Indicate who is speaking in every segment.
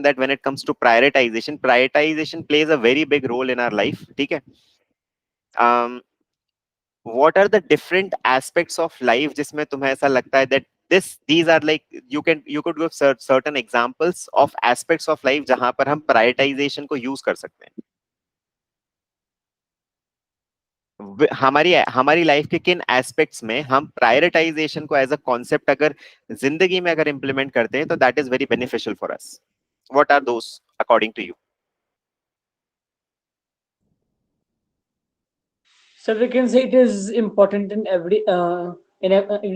Speaker 1: that when it comes to prioritization plays a very big role in our life. ठीक है? What are the different aspects of life जिसमें तुम्हें ऐसा लगता है that these are like you could give certain examples of aspects of life जहां पर हम prioritization को use कर सकते हैं? हमारी हमारी लाइफ के किन एस्पेक्ट्स में हम प्रायोरिटाइजेशन को एज अ कॉन्सेप्ट अगर जिंदगी में अगर इंप्लीमेंट करते हैं तो that is very beneficial for us. What are those according to you?
Speaker 2: So we can say it is important in every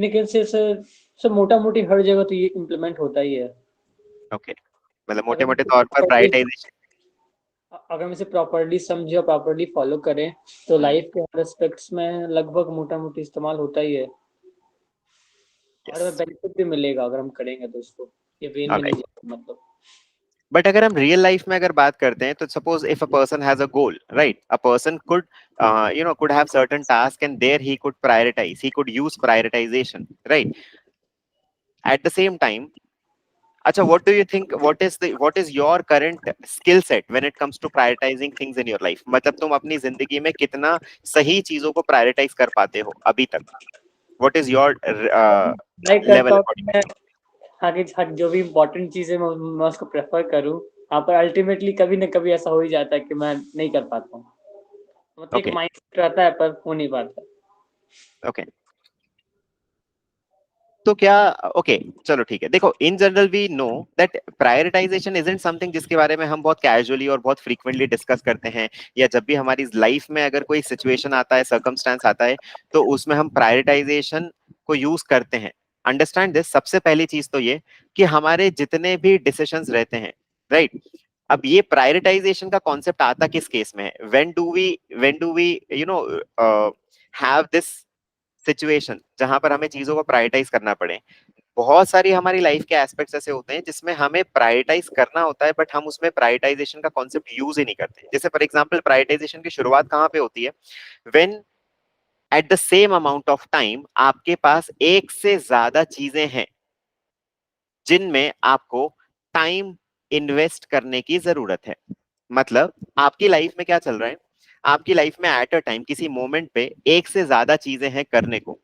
Speaker 2: we can say so मोटा मोटी हर जगह तो ये इम्प्लीमेंट होता ही है.
Speaker 1: ओके, मतलब मोटे
Speaker 2: अगर
Speaker 1: मोटे तौर पर प्रायोरिटाइजेशन.
Speaker 2: अगर हम इसे प्रॉपरली समझे और प्रॉपरली फॉलो करें तो लाइफ के हर एस्पेक्ट्स में लगभग मोटा मोटी इस्तेमाल होता ही है. और हमें बेनिफिट भी मिलेगा अगर हम करेंगे तो उसको ये वे में नहीं जाएगा मतलब.
Speaker 1: बट अगर हम रियल लाइफ में अगर बात करते हैं तो suppose if a person has a goal, right, a person could could have certain task and there he could prioritize, he could use prioritization, right? At the same time, अच्छा, what do you think, what is your current skill set when it comes to prioritizing things in your life? मतलब तुम अपनी जिंदगी में कितना सही चीजों को प्रायोरिटाइज कर पाते हो अभी तक? What is your
Speaker 2: मैं करता
Speaker 1: level
Speaker 2: हूँ
Speaker 1: according
Speaker 2: मैं
Speaker 1: to you?
Speaker 2: आगे जो भी इम्पोर्टेंट चीजें मैं उसको प्रेफर करूँ. हाँ, पर अल्टीमेटली कभी ना कभी ऐसा हो ही जाता है कि मैं नहीं कर पाता हूँ. मतलब एक
Speaker 1: Okay,
Speaker 2: माइंड रहता है पर हो नहीं पाता.
Speaker 1: okay. तो क्या, ओके, चलो ठीक है. देखो, in general we know that prioritization isn't something जिसके बारे में हम बहुत कैजुअली और बहुत फ्रीक्वेंटली डिस्कस करते हैं, या जब भी हमारी लाइफ में अगर कोई सिचुएशन आता है, सर्कमस्टेंस आता है, तो उसमें हम प्रायोरिटाइजेशन को यूज करते हैं. Understand this. सबसे पहली चीज तो ये कि हमारे जितने भी डिसीजंस रहते हैं, राइट, अब ये प्रायोरिटाइजेशन का कॉन्सेप्ट आता किस केस में है? When do we have this situation जहां पर हमें चीजों को प्रायोरिटाइज करना पड़े? बहुत सारी हमारी लाइफ के एस्पेक्ट्स ऐसे होते हैं जिसमें हमें प्रायोरिटाइज करना होता है, बट हम उसमें प्रायोरिटाइजेशन का कॉन्सेप्ट यूज ही नहीं करते. जैसे फॉर एग्जांपल, प्रायोरिटाइजेशन की शुरुआत कहां पे होती है? When eight the same amount of time आपके पास एक से ज्यादा चीजें हैं जिनमें आपको टाइम इन्वेस्ट करने की जरूरत है. मतलब आपकी लाइफ में क्या चल रहा है? आपकी लाइफ में एट अ टाइम किसी मोमेंट पे एक से ज्यादा चीजें हैं करने को,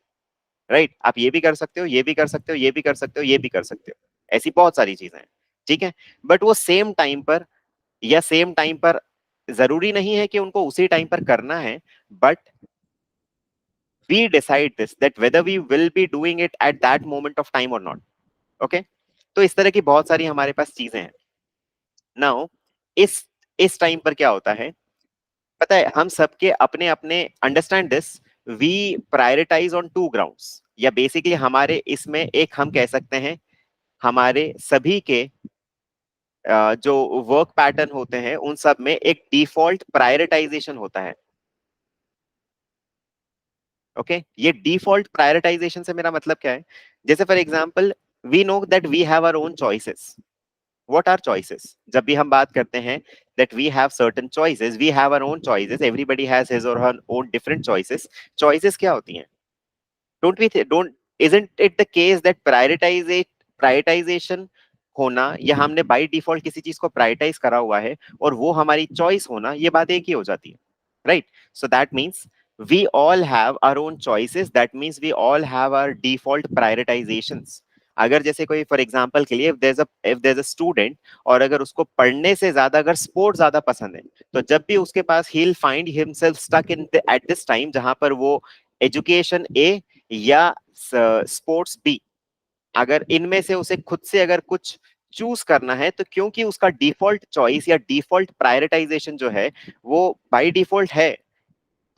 Speaker 1: राइट? आप ये भी कर सकते हो, ये भी कर सकते हो, ये भी कर सकते हो, ये भी कर सकते हो, ऐसी बहुत सारी चीजें हैं, ठीक है? बट वो सेम टाइम पर, या सेम टाइम पर जरूरी नहीं है कि उनको उसी टाइम पर करना है, but we decide this that whether we will be doing it at that moment of time और नॉट. ओके? तो इस तरह की बहुत सारी हमारे पास चीजें हैं. नाउ इस इस टाइम पर क्या होता है पता है? हम सबके अपने अपने, understand this, we prioritize on two grounds, या बेसिकली हमारे इसमें एक हम कह सकते हैं हमारे सभी के जो वर्क पैटर्न होते हैं उन सब में एक डिफॉल्ट प्रायोरिटाइजेशन होता है. ओके? ये डिफॉल्ट प्रायोरिटाइजेशन से मेरा मतलब क्या है? जैसे for example, we know that we have our own choices. What are choices? जब भी हम बात करते हैं that we have certain choices, we have our own choices, everybody has his or her own different choices. Choices क्या होती हैं? don't isn't it the case that prioritization होना, या हमने बाय डिफॉल्ट किसी चीज को प्रायोरिटाइज करा हुआ है और वो हमारी चॉइस होना, ये बात एक ही हो जाती है, right? So that means we all have our own choices, that means we all have our default prioritizations. अगर जैसे कोई फॉर एग्जांपल के लिए if there's a student, और अगर उसको पढ़ने से ज्यादा अगर स्पोर्ट ज्यादा पसंद है, तो जब भी उसके पास he'll find himself stuck in at this time जहां पर वो एजुकेशन ए या स्पोर्ट्स बी, अगर इनमें से उसे खुद से अगर कुछ चूज करना है, तो क्योंकि उसका डिफॉल्ट चॉइस या डिफॉल्ट प्रायोरिटाइजेशन जो है वो बाय डिफॉल्ट है,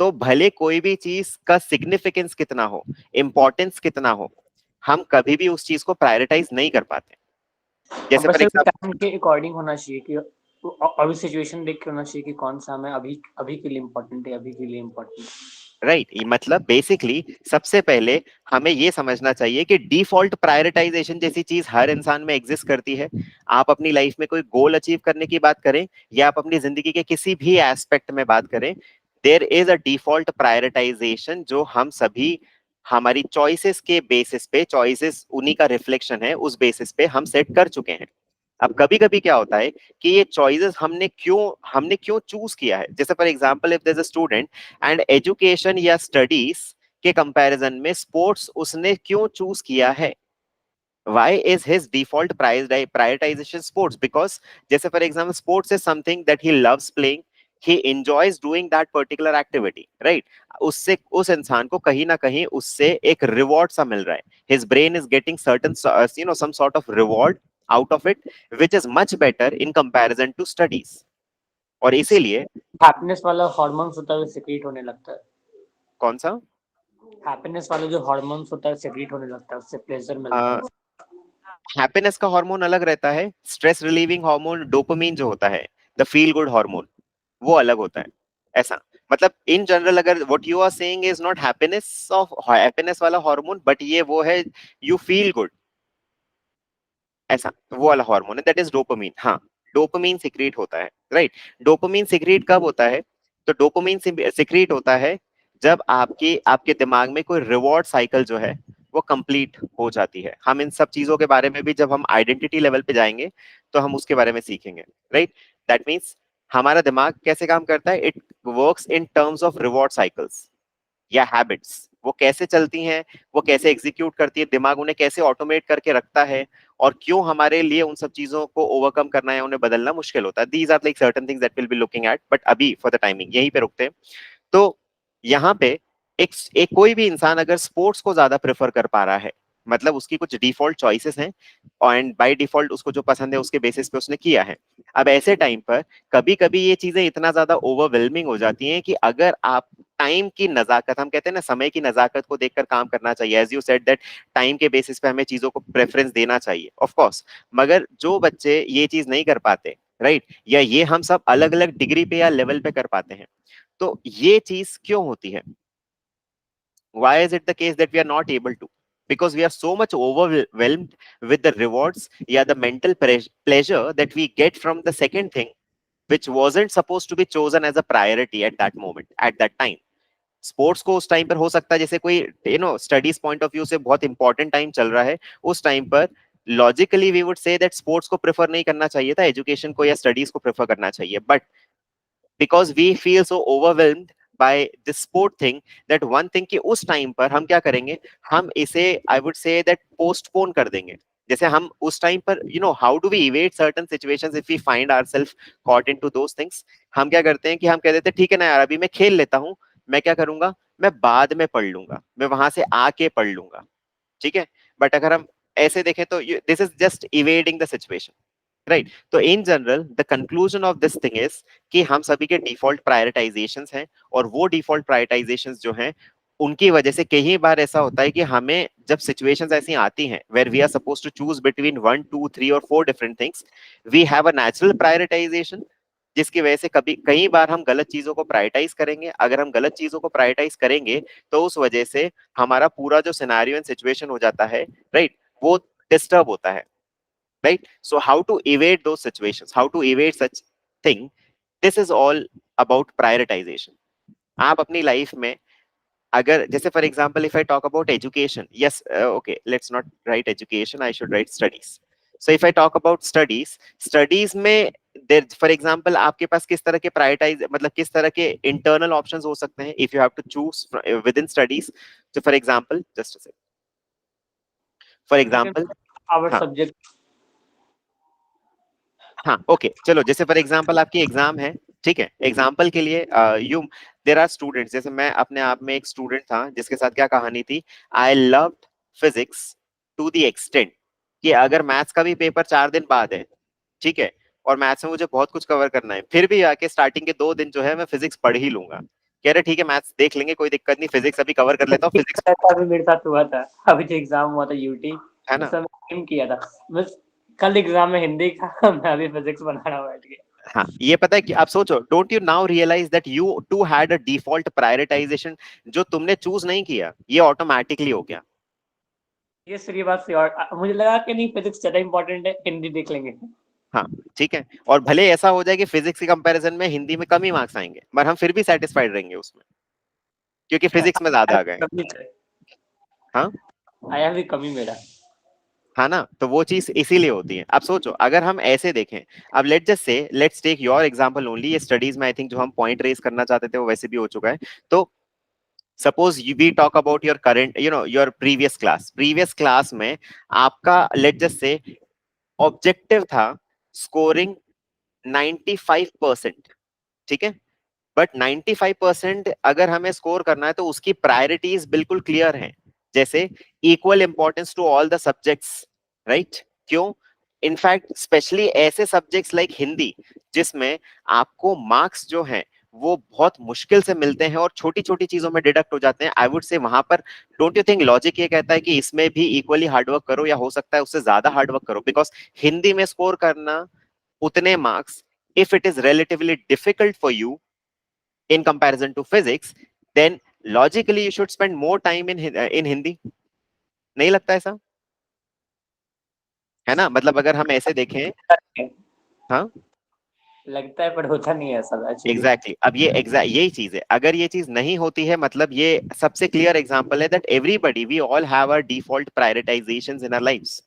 Speaker 1: तो भले कोई भी चीज का सिग्निफिकेंस कितना हो, इंपॉर्टेंस कितना हो, हम कभी भी उस चीज को प्रायोरिटाइज नहीं कर पाते. जैसे फॉर
Speaker 2: बस
Speaker 1: एग्जाम्पल,
Speaker 2: टाइम के अकॉर्डिंग होना चाहिए कि अभी सिचुएशन देख के होना चाहिए कि कौन सा हमें अभी अभी के लिए इम्पोर्टेंट है, अभी के लिए इम्पोर्टेंट.
Speaker 1: राइट, मतलब बेसिकली सबसे पहले हमें ये समझना चाहिए कि डिफॉल्ट प्रायोरिटाइजेशन जैसी चीज हर इंसान में एग्जिस्ट करती है. आप अपनी लाइफ में कोई गोल अचीव करने की बात करें, या आप अपनी जिंदगी के किसी भी एस्पेक्ट में बात करें, there is a default prioritization जो हम सभी हमारी चॉइसेस के बेसिस पे, चॉइसेस उन्हीं का रिफ्लेक्शन है, उस बेसिस पे हम सेट कर चुके हैं. अब कभी कभी क्या होता है कि ये चॉइसेस हमने क्यों चूज किया है। जैसे for example if there is a student and education या स्टडीज के कंपैरिजन में स्पोर्ट्स उसने क्यों चूज किया है, why is his default prioritization sports? Because जैसे for example sports is something that he loves playing, he enjoys doing that particular activity, right? उससे उस इंसान को कहीं ना कहीं उससे एक रिवॉर्ड सा मिल रहा है, his brain is getting certain some sort of reward out of it, which is much better in comparison to studies। और इसीलिए
Speaker 2: हैप्पीनेस वाला हार्मोन्स होता है वो सिक्रीट होने लगता है।
Speaker 1: कौन सा
Speaker 2: हैप्पीनेस वाला जो हार्मोन्स होता है सिक्रीट होने लगता है, उससे प्लेजर मिलता है।
Speaker 1: हैप्पीनेस का हार्मोन अलग रहता है, स्ट्रेस रिलीविंग हार्मोन डोपामीन जो होता है, द फील गुड हार्मोन, वो अलग होता है। ऐसा मतलब इन जनरल अगर what you are saying is not happiness of happiness वाला हार्मोन, बट ये वो है यू फील गुड, ऐसा वो वाला हार्मोन है, दैट इज डोपामीन। हाँ, डोपामीन सिक्रीट होता है, राइट। डोपामीन सिक्रीट कब होता है? तो डोपामीन सिक्रीट होता है जब आपके दिमाग में कोई रिवॉर्ड साइकिल जो है वो कंप्लीट हो जाती है। हम इन सब चीजों के बारे में भी जब हम आइडेंटिटी लेवल पे जाएंगे तो हम उसके बारे में सीखेंगे, राइट। दैट मीन्स हमारा दिमाग कैसे काम करता है, it works in terms of reward cycles या हैबिट्स। वो कैसे चलती हैं, वो कैसे एग्जीक्यूट करती है, दिमाग उन्हें कैसे ऑटोमेट करके रखता है, और क्यों हमारे लिए उन सब चीजों को ओवरकम करना या उन्हें बदलना मुश्किल होता है। These are like certain things that will be looking at, but अभी फॉर द टाइमिंग यहीं पे रुकते हैं। तो यहाँ पे एक कोई भी इंसान अगर स्पोर्ट्स को ज्यादा प्रेफर कर पा रहा है, मतलब उसकी कुछ डिफॉल्ट चॉइसेस हैं एंड बाय डिफॉल्ट उसको जो पसंद है उसके बेसिस पे उसने किया है। अब ऐसे टाइम पर कभी कभी ये चीजें इतना ज्यादा ओवरवेलमिंग हो जाती हैं कि अगर आप टाइम की नजाकत, हम कहते हैं ना समय की नजाकत को देखकर काम करना चाहिए, as you said that time के बेसिस पे हमें चीजों को प्रेफरेंस देना चाहिए, ऑफ कोर्स। मगर जो बच्चे ये चीज नहीं कर पाते, राइट, या ये हम सब अलग अलग डिग्री पे या लेवल पे कर पाते हैं, तो ये चीज क्यों होती है? Why is it the case that we are not able to? Because we are so much overwhelmed with the rewards, yeah, the mental pleasure that we get from the second thing, which wasn't supposed to be chosen as a priority at that moment, at that time। Sports को उस time पर हो सकता है जैसे कोई studies point of view से बहुत इंपॉर्टेंट टाइम चल रहा है, उस टाइम पर logically we would say that sports को प्रेफर नहीं करना चाहिए था, एजुकेशन को या स्टडीज को प्रेफर करना चाहिए। But because we feel so overwhelmed by this sport thing, that one thing कि उस टाइम पर हम क्या करेंगे, हम इसे I would say that postpone कर देंगे। जैसे हम उस टाइम पर how do we evade certain situations if we find ourselves caught into those things? हम क्या करते हैं कि हम कह देते हैं ठीक है ना यार, अभी मैं खेल लेता हूँ, मैं क्या करूंगा, मैं बाद में पढ़ लूंगा, मैं वहां से आके पढ़ लूंगा, ठीक है। बट अगर हम ऐसे देखें तो this is just evading the situation, right. तो in general the conclusion of this thing is कि हम सभी के डिफॉल्ट प्रायोरिटाइजेशंस हैं, और वो डिफॉल्ट प्रायोरिटाइजेशंस जो हैं उनकी वजह से कई बार ऐसा होता है कि हमें जब सिचुएशंस ऐसी आती हैं where we are suppose to choose between 1 2 3 और 4 different things, we have a natural prioritization, जिसकी वजह से कभी कई बार हम गलत चीजों को प्रायोरिटाइज करेंगे। अगर हम गलत चीजों को प्रायोरिटाइज करेंगे तो उस वजह से हमारा पूरा जो सिनेरियो एंड सिचुएशन हो जाता है, राइट, वो डिस्टर्ब होता है, right? So how to evade those situations, how to evade such thing, this is all about prioritization। आप अपनी लाइफ में अगर जैसे for example if I talk about education, yes okay let's not right education, I should write studies. So if I talk about studies, studies में there for example आपके पास किस तरह के प्रायोरिटाइज मतलब किस तरह के इंटरनल ऑप्शंस हो सकते हैं if you have to choose within studies. तो for example just for example,
Speaker 2: our
Speaker 1: हाँ
Speaker 2: सब्जेक्ट।
Speaker 1: हाँ ओके चलो, जैसे फॉर एग्जांपल आपकी एग्जाम है, ठीक है, एग्जांपल के लिए यू देर आर स्टूडेंट्स, जैसे मैं अपने आप में एक स्टूडेंट था जिसके साथ क्या कहानी थी, I loved physics to the extent कि अगर मैथ्स का भी पेपर 4 दिन बाद है, ठीक है, और मैथ्स में मुझे बहुत कुछ कवर करना है, फिर भी आके स्टार्टिंग के 2 दिन जो है मैं फिजिक्स पढ़ ही लूंगा। कह रहे ठीक है मैथ्स देख लेंगे, कोई दिक्कत नहीं, फिजिक्स अभी कवर कर लेता हूँ, फिजिक्स
Speaker 2: ऐसा भी मेरे साथ हुआ था, अभी जो एग्जाम हुआ था यूटी,
Speaker 1: है
Speaker 2: उस
Speaker 1: ना।
Speaker 2: समय सेम किया था। बस कल एग्जाम में हिंदी का मैं अभी फिजिक्स बना रहा हूँ बैठ के।
Speaker 1: हाँ ये पता है कि आप सोचो, don't you now realize that you too had a default prioritization, जो तुमने चूज नहीं किया ये ऑटोमेटिकली हो गया।
Speaker 2: ये सही बात से, और मुझे लगा कि नहीं फिजिक्स ज्यादा इंपॉर्टेंट है, हिंदी देख लेंगे।
Speaker 1: हाँ ठीक है, और भले ऐसा हो जाए कि फिजिक्स के कंपैरिजन में हिंदी में कम ही मार्क्स आएंगे, पर हम फिर भी सेटिस्फाइड रहेंगे उसमें, क्योंकि फिजिक्स में ज्यादा आ गए।
Speaker 2: कमी
Speaker 1: हाँ
Speaker 2: आया भी कमी मेरा।
Speaker 1: हाँ ना, तो वो चीज इसीलिए होती है। अब सोचो अगर हम ऐसे देखें, अब let just say let's take your example only, ये स्टडीज में आई थिंक जो हम पॉइंट रेज करना चाहते थे वो वैसे भी हो चुका है। तो suppose we talk about your current your previous class में आपका लेट जस्ट से ऑब्जेक्टिव था स्कोरिंग 95%, ठीक है। बट 95% अगर हमें स्कोर करना है तो उसकी प्रायोरिटीज बिल्कुल क्लियर हैं, जैसे equal importance to all the subjects, right. क्यों? इनफैक्ट स्पेशली ऐसे सब्जेक्ट्स लाइक हिंदी जिसमें आपको मार्क्स जो हैं वो बहुत मुश्किल से मिलते हैं और छोटी छोटी चीजों में डिडक्ट हो जाते हैं, आई वुड से वहां पर डोंट यू थिंक लॉजिक ये कहता है कि इसमें भी इक्वली हार्डवर्क करो, या हो सकता है उससे ज्यादा हार्डवर्क करो, बिकॉज हिंदी में स्कोर करना उतने marks, if it is relatively difficult for you in comparison to physics, then logically you should spend more time in Hindi. नहीं लगता ऐसा? है ना, मतलब अगर हम ऐसे देखें। हाँ
Speaker 2: लगता है पर होता नहीं है ऐसा एक्चुअली।
Speaker 1: एग्जैक्टली अब ये यही चीज है, अगर ये चीज नहीं होती है मतलब ये सबसे क्लियर एग्जांपल है that everybody we all have our default prioritisations in our lives.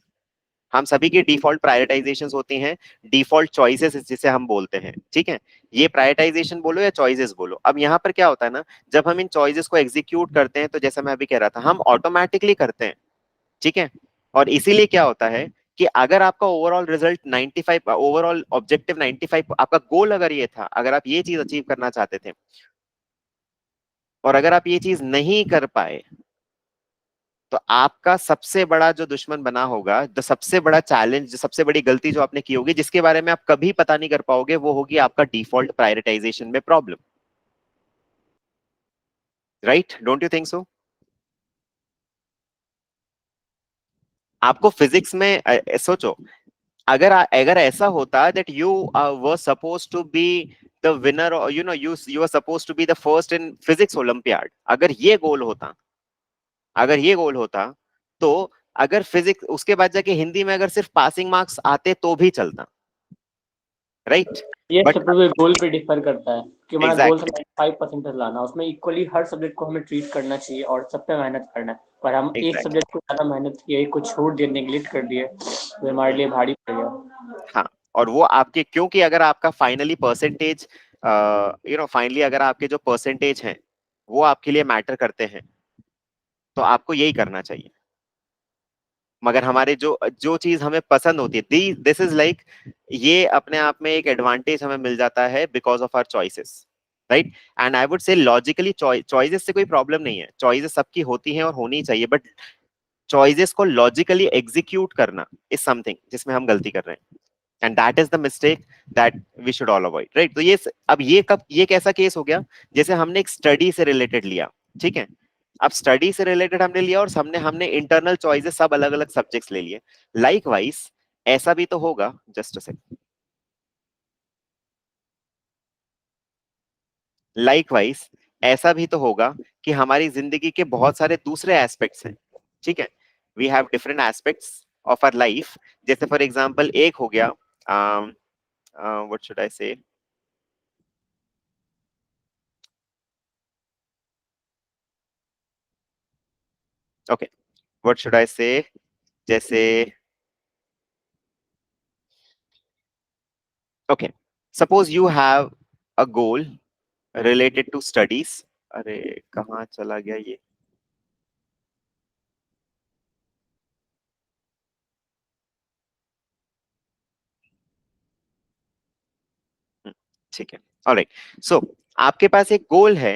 Speaker 1: हम सभी की डिफॉल्ट प्रायोरिटाइजेशंस होती हैं, डिफॉल्ट चॉइसेस जिसे हम बोलते हैं, ठीक है। ये प्रायोरिटाइजेशन बोलो या चॉइसेस बोलो, अब यहाँ पर क्या होता है ना, जब हम इन चॉइसेस को एग्जीक्यूट करते हैं तो जैसा मैं अभी कह रहा था हम ऑटोमेटिकली करते हैं, ठीक है। और इसीलिए क्या होता है कि अगर आपका ओवरऑल रिजल्ट 95, ओवरऑल ऑब्जेक्टिव 95, आपका गोल अगर ये था, अगर आप ये चीज अचीव करना चाहते थे और अगर आप ये चीज नहीं कर पाए, तो आपका सबसे बड़ा जो दुश्मन बना होगा, जो सबसे बड़ा चैलेंज, जो सबसे बड़ी गलती जो आपने की होगी, जिसके बारे में आप कभी पता नहीं कर पाओगे, वो होगी आपका डिफॉल्ट प्रायोरिटाइजेशन में problem. Right, don't you think so? आपको फिजिक्स में सोचो, अगर ऐसा होता that you were suppose to be the winner, you are suppose to be the first in physics olympiad, अगर ये गोल होता तो अगर फिजिक्स उसके बाद जाके हिंदी में अगर सिर्फ पासिंग मार्क्स आते तो भी चलता, राइट।
Speaker 2: ये
Speaker 1: बट
Speaker 2: सब पे गोल पे डिफर करता है कि हमारा गोल
Speaker 1: एग्जैक्टली
Speaker 2: 95% लाना, उसमें इक्वली हर सब्जेक्ट को हमें ट्रीट करना चाहिए और सब पे मेहनत करना है, पर हम एक
Speaker 1: एग्जैक्टली
Speaker 2: सब्जेक्ट को ज्यादा मेहनत किए, कुछ छोड़ दिए, नेग्लेक्ट कर दिए, तो हमारे लिए भारी पड़ गया।
Speaker 1: हाँ, और वो आपके, क्योंकि अगर आपका फाइनली परसेंटेज, फाइनली अगर आपके जो परसेंटेज हैं वो आपके लिए मैटर करते हैं, तो आपको यही करना चाहिए। मगर हमारे जो जो चीज हमें पसंद होती है, दिस इज लाइक, ये अपने आप में एक एडवांटेज हमें मिल जाता है because of our choices, right. And I would say logically choices से कोई प्रॉब्लम नहीं है, चॉइसेस सबकी होती हैं और होनी चाहिए, बट चॉइसेस को लॉजिकली एग्जीक्यूट करना इज समथिंग जिसमें हम गलती कर रहे हैं, and that is the mistake that we should all avoid, right. तो ये कैसा केस हो गया, जैसे हमने एक स्टडी से रिलेटेड लिया, ठीक है। अब स्टडी से रिलेटेड हमने लिया और हमने हमने इंटरनल चॉइसेस सब अलग अलग सब्जेक्ट्स ले लिए। लाइकवाइज ऐसा भी तो होगा, जस्ट अ सेकंड, लाइकवाइज ऐसा भी तो होगा कि हमारी जिंदगी के बहुत सारे दूसरे एस्पेक्ट्स हैं, ठीक है। We have different aspects of our life, जैसे फॉर एग्जांपल एक हो गया, व्हाट शुड आई से, okay, what should I say, जैसे okay, suppose you have a goal related to studies, अरे कहाँ चला गया ये, हम्म, ठीक है, ऑलराइट। सो आपके पास एक गोल है,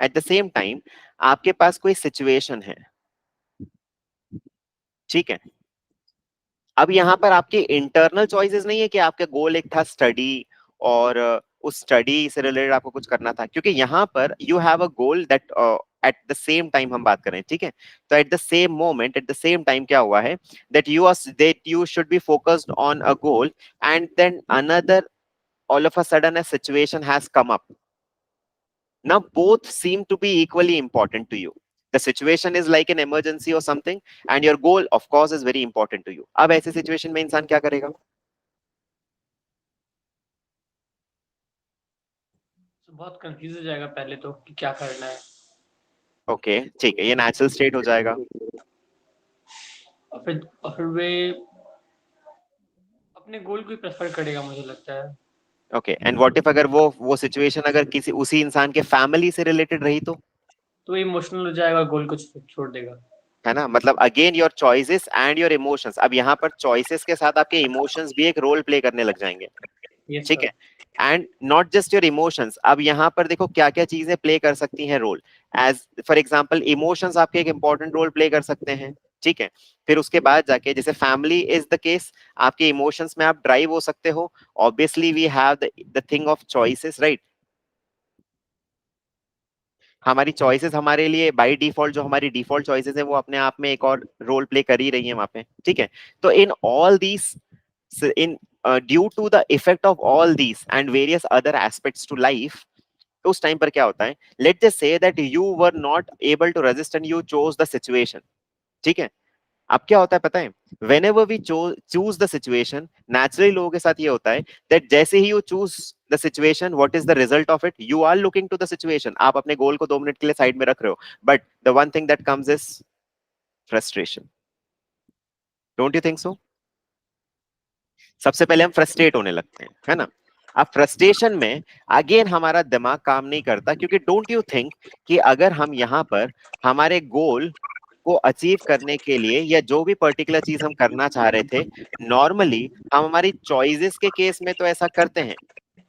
Speaker 1: एट द सेम टाइम आपके पास कोई सिचुएशन है, ठीक है। अब यहाँ पर आपके इंटरनल चॉइसेस नहीं है कि आपका गोल एक था स्टडी, और उस स्टडी से रिलेटेड आपको कुछ करना था, क्योंकि यहाँ पर you have a goal that at the same time हम बात कर रहे हैं, ठीक है। तो at the same moment, at the same time क्या हुआ है, that you should be focused on a goal, and then another, all of a sudden a situation has come up. Now both seem to be equally important to you. The situation is like an emergency or something, and your goal of course is very important to you. अब ऐसे situation में इंसान क्या करेगा?
Speaker 2: तो बहुत confuse हो जाएगा पहले तो कि क्या करना है।
Speaker 1: ओके ठीक है, ये नेचुरल स्टेट हो जाएगा।
Speaker 2: और फिर वे अपने गोल को ही प्रेफर करेगा, मुझे लगता है।
Speaker 1: ओके, एंड व्हाट इफ अगर वो सिचुएशन अगर किसी उसी इंसान के फैमिली से रिलेटेड रही
Speaker 2: तो इमोशनल हो जाएगा, गोल को छोड़ देगा।
Speaker 1: है ना? मतलब again your choices and your emotions, अब यहाँ पर चॉइसेस के साथ आपके इमोशंस भी एक रोल प्ले करने लग जाएंगे।
Speaker 2: यस
Speaker 1: ठीक
Speaker 2: सर।
Speaker 1: है, and not just your emotions, अब यहाँ पर देखो क्या क्या चीजें प्ले कर सकती हैं role. As for example emotions आपके एक इंपॉर्टेंट रोल प्ले कर सकते हैं। ठीक है, फिर उसके बाद जाके जैसे फैमिली इज द केस, आपके इमोशंस में आप ड्राइव हो सकते हो। Obviously we have the thing of choices, right? हमारी चॉइसेस हमारे लिए बाय डिफॉल्ट, जो हमारी डिफॉल्ट चॉइसेस है वो अपने आप में एक और रोल प्ले कर ही रही है वहां पे। ठीक है, तो in all these, in due to the effect of all these and various other aspects to life, तो उस टाइम पर क्या होता है, let just say that you were not able to resist and you chose the situation. ठीक है, अब क्या होता है पता है, whenever we choose the situation, naturally लोगों के साथ ये होता है दैट जैसे ही you choose the situation, what is the result of it, you are looking to the situation, आप अपने गोल को 2 मिनट के लिए साइड में रख रहे हो, but the one thing that comes is frustration. Don't you think सो? सबसे पहले हम फ्रस्ट्रेट होने लगते हैं, है ना? अब फ्रस्ट्रेशन में अगेन हमारा दिमाग काम नहीं करता, क्योंकि डोंट यू थिंक कि अगर हम यहाँ पर हमारे गोल को अचीव करने के लिए या जो भी पर्टिकुलर चीज हम करना चाह रहे थे, नॉर्मली हम हमारी चॉइसेस के केस में तो ऐसा करते हैं।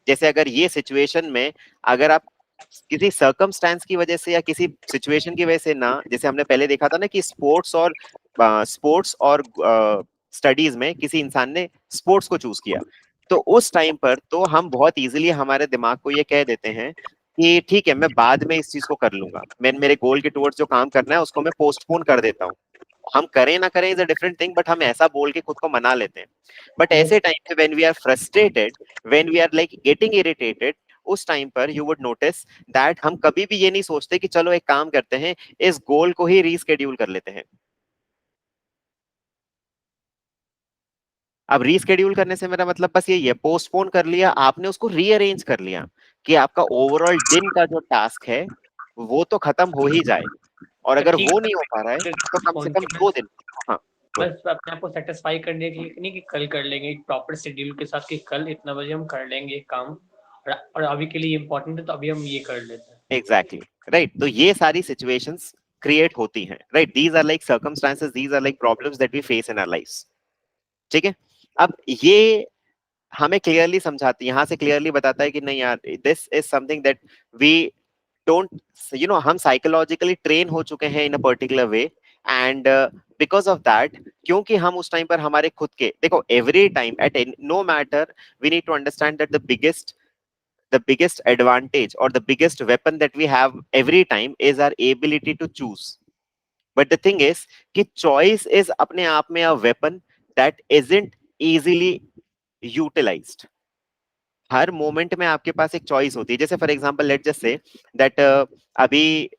Speaker 1: जैसे अगर ये सिचुएशन में, अगर आप किसी सर्कमस्टेंस की वजह से या किसी सिचुएशन की वजह से ना, जैसे हमने पहले देखा था ना कि स्पोर्ट्स और स्टडीज में किसी इंसान ने स्पोर्ट्स को चूज किया, तो उस टाइम पर तो हम बहुत इजीली हमारे दिमाग को ये कह देते हैं कि ठीक है, मैं बाद में इस चीज को कर लूंगा, मैं मेरे गोल के टुवर्ड्स जो काम करना है उसको मैं पोस्टपोन कर देता हूँ। हम करें ना करें is a different thing, but हम ऐसा बोल के खुद को मना लेते हैं। But
Speaker 2: yes.
Speaker 1: ऐसे टाइम पे when we are frustrated, when we are like getting irritated, उस टाइम पर यू वुड नोटिस दैट हम कभी भी ये नहीं सोचते कि चलो एक काम करते हैं, इस गोल को ही रीस्केड्यूल कर लेते हैं। अब रीस्केड्यूल करने से मेरा मतलब बस यही है, पोस्टपोन कर लिया आपने, उसको रीअरेंज कर लिया कि आपका ओवरऑल दिन का जो टास्क है वो तो खत्म हो ही जाए, और
Speaker 2: तो
Speaker 1: अगर
Speaker 2: ठीक
Speaker 1: वो नहीं हो पा रहा है
Speaker 2: है,
Speaker 1: तो कम से
Speaker 2: फोन
Speaker 1: कम
Speaker 2: के
Speaker 1: दो दिन। हाँ, बोलो।
Speaker 2: बस अपने आप को सेटिस्फाई करने के लिए नहीं कि कल कर लेंगे, एक प्रॉपर शेड्यूल के साथ कि कल इतना बजे हम कर लेंगे काम, और अभी के लिए इम्पोर्टेंट है तो अभी हम ये कर लेते हैं।
Speaker 1: एग्जैक्टली, राइट, तो ये सारी सिचुएशंस क्रिएट होती हैं, right? These are like circumstances, these are like problems that we face in our lifes. ठीक है, अब ये हमें क्लियरली समझाती, यहाँ से क्लियरली बताता है कि नहीं यार, this is something that we don't, हम साइकोलॉजिकली ट्रेन हो चुके हैं in a particular way, and because of that, क्योंकि हम उस टाइम पर हमारे खुद के, देखो every time at no matter, we need to understand that the biggest advantage or the biggest weapon that we have every time is our ability to choose. But the thing is कि choice is अपने आप में a weapon that isn't easily utilized. हर moment में आपके पास एक choice होती है। जैसे for example let just say that अभी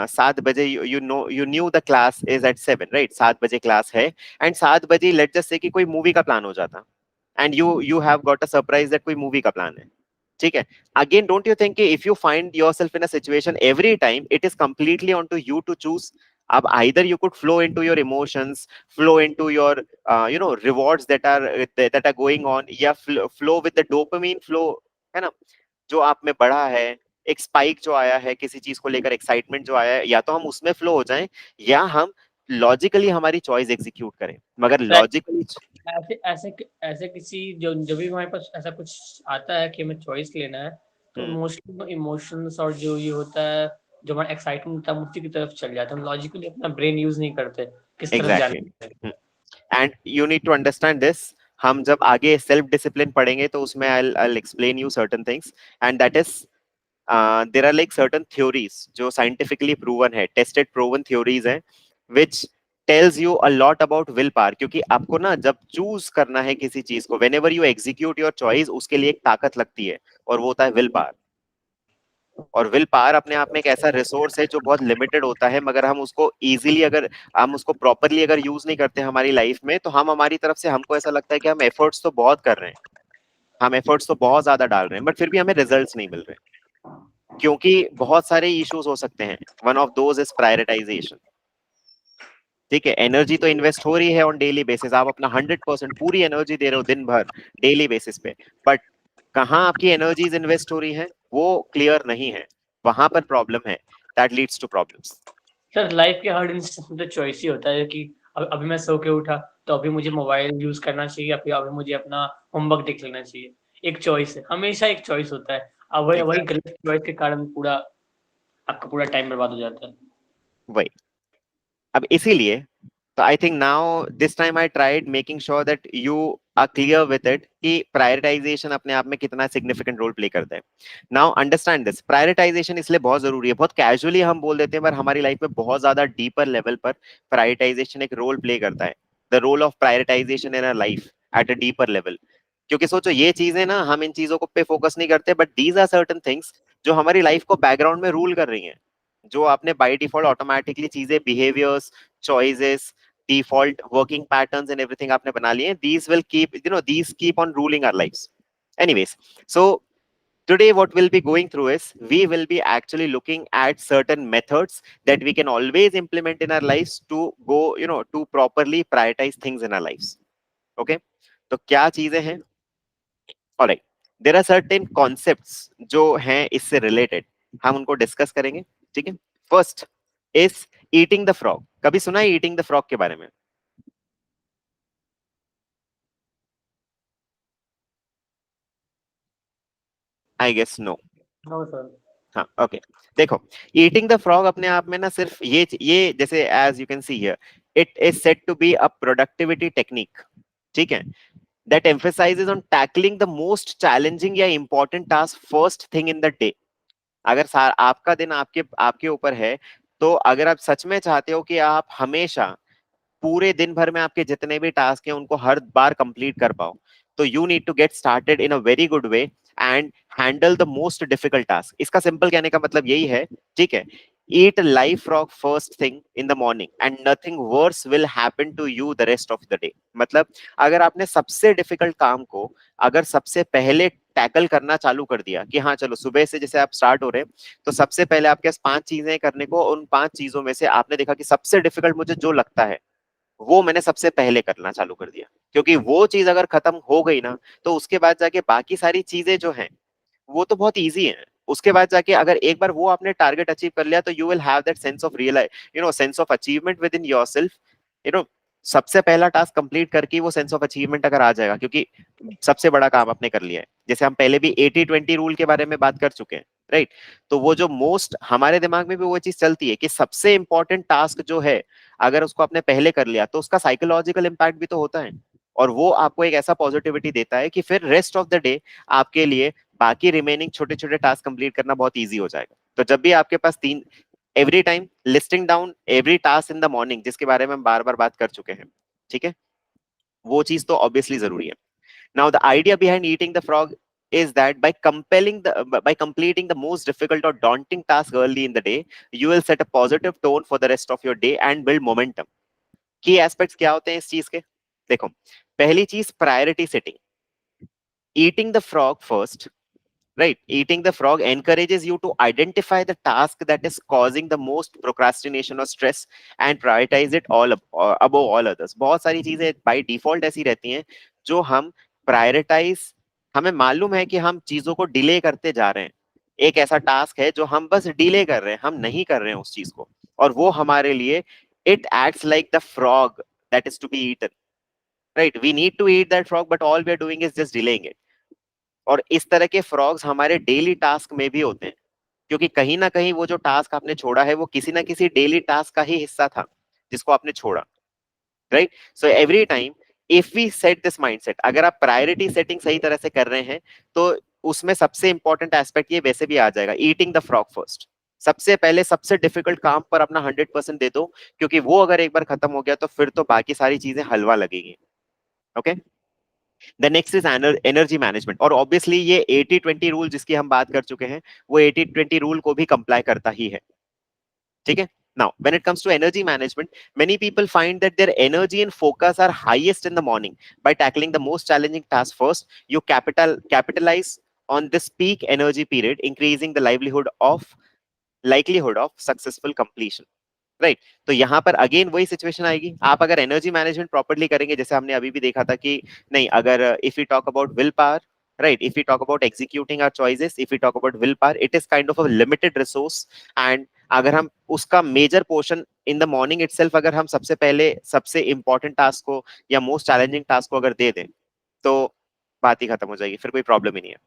Speaker 1: 7 बजे you knew the class is at 7, right? 7 बजे क्लास है, एंड 7 बजे लेट जस्ट से कि कोई मूवी का प्लान हो जाता, and you have got a surprise that कोई मूवी का प्लान है। ठीक है, again don't you think if you find yourself in a situation every time it is completely on to you to choose. अब either you could flow into your emotions, flow into your rewards that are going on, या flow with the dopamine flow, है ना, जो आप में बढ़ा है, एक स्पाइक जो आया है किसी चीज को लेकर, एक्साइटमेंट जो आया है, या तो हम उसमें फ्लो हो जाएं, या हम लॉजिकली हमारी चॉइस एग्जीक्यूट करें। मगर
Speaker 2: तो
Speaker 1: लॉजिकली,
Speaker 2: ऐसे ऐसे ऐसे किसी जो जब भी हमारे पास ऐसा कुछ आता है कि हमें चॉइस लेना है, तो मोस्टली इमोशंस और जो ये होता है, जो हमारा एक्साइटमेंट होता है, हम उसी की तरफ चल जाते हैं, हम लॉजिकली अपना ब्रेन यूज नहीं करते किस तरफ
Speaker 1: एग्जैक्टली,
Speaker 2: जाना है।
Speaker 1: And you need to understand this. हम जब आगे सेल्फ डिसिप्लिन पढ़ेंगे तो उसमें I explain you certain things, and that is there are like certain theories जो साइंटिफिकली प्रूवन है, टेस्टेड प्रूवन थ्योरीज हैं, which tells you a lot about will power. क्योंकि आपको ना जब चूज करना है किसी चीज को, when ever you execute your choice, उसके लिए एक ताकत लगती है, और वो होता है विल पावर। और विल पावर अपने आप में एक ऐसा रिसोर्स है जो बहुत लिमिटेड होता है, मगर हम उसको इजीली, अगर हम उसको प्रॉपरली अगर यूज नहीं करते हमारी लाइफ में, तो हम हमारी तरफ से, हमको ऐसा लगता है कि हम एफर्ट्स तो बहुत कर रहे हैं, हम एफर्ट्स तो बहुत ज्यादा डाल रहे हैं, बट फिर भी हमें रिजल्ट्स नहीं मिल रहे, क्योंकि बहुत सारे इश्यूज हो सकते हैं। One of those is prioritisation. ठीक है, एनर्जी तो इन्वेस्ट हो रही है ऑन डेली बेसिस, आप अपना 100% पूरी एनर्जी दे रहे हो दिन भर डेली बेसिस पे, बट कहाँ आपकी एनर्जीज इन्वेस्ट हो रही है वो क्लियर नहीं है, वहां पर प्रॉब्लम है, that leads to problems.
Speaker 2: Sir life के हर इंस्टेंस में तो चॉइस ही होता है कि अभी मैं सो के उठा तो अभी मुझे मोबाइल यूज करना चाहिए या फिर अभी मुझे अपना होमवर्क देख लेना चाहिए। एक चॉइस है, हमेशा एक चॉइस होता है। अब वही वही
Speaker 1: एग्जैक्टली,
Speaker 2: गलत चॉइस के कारण पूरा आपका पूरा टाइम बर्बाद हो जाता है।
Speaker 1: वही। अब इसीलिए तो I think now this time I tried making sure that you are clear with it कि प्रायोरिटाइजेशन अपने आप में कितना सिग्निफिकेंट रोल प्ले करता है। नाउ अंडरस्टैंड दिस, प्रायोरिटाइजेशन इसलिए बहुत जरूरी है, बहुत कैजुअली हम बोल देते हैं पर हमारी लाइफ में बहुत ज्यादा डीपर लेवल पर प्रायोरिटाइजेशन एक रोल प्ले करता है, the role of prioritization in a life at a deeper level. क्योंकि सोचो ये चीजें ना, हम इन चीजों को पे फोकस नहीं करते, but these are certain things जो हमारी लाइफ को बैकग्राउंड में रूल कर रही हैं, जो आपने बाय डिफॉल्ट ऑटोमेटिकली चीजें, behaviours, choices, default working patterns and everything आपने बना लिए, these will keep, these keep on ruling our lives. Anyways, so today what we'll be going through is we will be actually looking at certain methods that we can always implement in our lives to go, to properly prioritize things in our lives. Okay, तो क्या चीजें हैं? Alright, there are certain concepts जो हैं इससे related, हम उनको discuss करेंगे। ठीक है, first is eating the frog. कभी सुना है ईटिंग द फ्रॉग के बारे में? I guess no.
Speaker 2: No sir.
Speaker 1: हाँ, ओके। देखो, ईटिंग द फ्रॉग अपने आप में ना सिर्फ ये जैसे as you can see here, it is said to be a productivity technique. ठीक है, that emphasises on tackling the most challenging या important task first thing in the day. अगर आपका दिन आपके आपके ऊपर है, तो अगर आप सच में चाहते हो कि आप हमेशा पूरे दिन भर में आपके जितने भी टास्क हैं उनको हर बार कंप्लीट कर पाओ, तो you need to get started in a very good way and handle the most difficult task. इसका सिंपल कहने का मतलब यही है, ठीक है, eat live frog first thing in the morning and nothing worse will happen to you the rest of the day. मतलब अगर आपने सबसे डिफिकल्ट काम को अगर सबसे पहले टैकल करना चालू कर दिया कि हाँ चलो सुबह से जैसे आप स्टार्ट हो रहे हैं, तो सबसे पहले आपके पास 5 चीजें करने को, उन 5 चीजों में से आपने देखा कि सबसे डिफिकल्ट मुझे जो लगता है वो मैंने सबसे पहले करना चालू कर दिया, क्योंकि वो चीज अगर खत्म हो गई ना, तो उसके बाद जाके बाकी सारी चीजें जो हैं वो तो बहुत इजी है। उसके बाद जाके अगर एक बार वो आपने टारगेट अचीव कर लिया, तो you will have that sense of real, sense of achievement with in yourself. You know सबसे पहला टास्क कंप्लीट करके वो सेंस ऑफ अचीवमेंट अगर आ जाएगा, क्योंकि सबसे बड़ा काम आपने कर लिया है। जैसे हम पहले भी 80-20 रूल के बारे में बात कर चुके हैं, राइट? तो वो जो मोस्ट हमारे दिमाग में भी वो चीज चलती है कि सबसे इंपॉर्टेंट टास्क जो है, अगर उसको आपने पहले कर लिया तो उसका साइकोलॉजिकल इम्पैक्ट भी तो होता है, और वो आपको एक ऐसा पॉजिटिविटी देता है कि फिर रेस्ट ऑफ द डे आपके लिए बाकी रिमेनिंग छोटे छोटे टास्क कंप्लीट करना बहुत ईजी हो जाएगा। तो जब भी आपके पास तीन, every time listing down every task in the morning, जिसके बारे में हम बार बार बात कर चुके हैं, ठीक है, वो चीज तो ऑब्वियसली जरूरी है। Now the idea behind eating the frog is that by completing the most difficult or daunting task early in the day, you will set a positive tone for the rest of your day and build momentum. की aspects क्या होते हैं इस चीज के? देखो, पहली चीज priority setting. Eating the frog first, right? Eating the frog encourages you to identify the task that is causing the most procrastination or stress and prioritize it all above all others. बहुत सारी चीजें by default ऐसी रहती हैं जो हम prioritize, हमें मालूम है कि हम चीजों को डिले करते जा रहे हैं, एक ऐसा टास्क है जो हम बस डिले कर रहे हैं, हम नहीं कर रहे हैं उस चीज को, और वो हमारे लिए it acts like the frog that is to be eaten, right? We need to eat that frog, but all we are doing is just delaying it. और इस तरह के फ्रॉग्स हमारे डेली टास्क में भी होते हैं, क्योंकि कहीं ना कहीं वो जो टास्क आपने छोड़ा है वो किसी ना किसी डेली टास्क का ही हिस्सा था जिसको आपने छोड़ा, right? So every time if we set this mindset, अगर आप प्रायोरिटी सेटिंग सही तरह से कर रहे हैं, तो उसमें सबसे इंपॉर्टेंट एस्पेक्ट ये वैसे भी आ जाएगा, ईटिंग द फ्रॉग फर्स्ट। सबसे पहले सबसे डिफिकल्ट काम पर अपना 100% दे दो, क्योंकि वो अगर एक बार खत्म हो गया तो फिर तो बाकी सारी चीजें हलवा लगेगी। Okay, the next is energy management, और ऑब्वियसली ये 80-20 रूल जिसकी हम बात कर चुके हैं, वो 80-20 रूल को भी कंप्लाई करता ही है। ठीक है, now when it comes to energy management, many people find that their energy and focus are highest in the morning. By tackling the most challenging task first, you capitalize on this peak energy period, increasing the likelihood of successful completion, right. तो यहाँ पर again वही situation आएगी, आप अगर energy management properly करेंगे, जैसे हमने अभी भी देखा था कि नहीं, अगर if you talk about will power, right, if we talk about executing our choices, if we talk about willpower, it is kind of a limited resource, and अगर हम उसका major portion in the morning itself अगर हम सबसे पहले सबसे important task को या मोस्ट चैलेंजिंग टास्क को अगर दे दें, तो बात ही खत्म हो जाएगी, फिर कोई प्रॉब्लम ही नहीं है।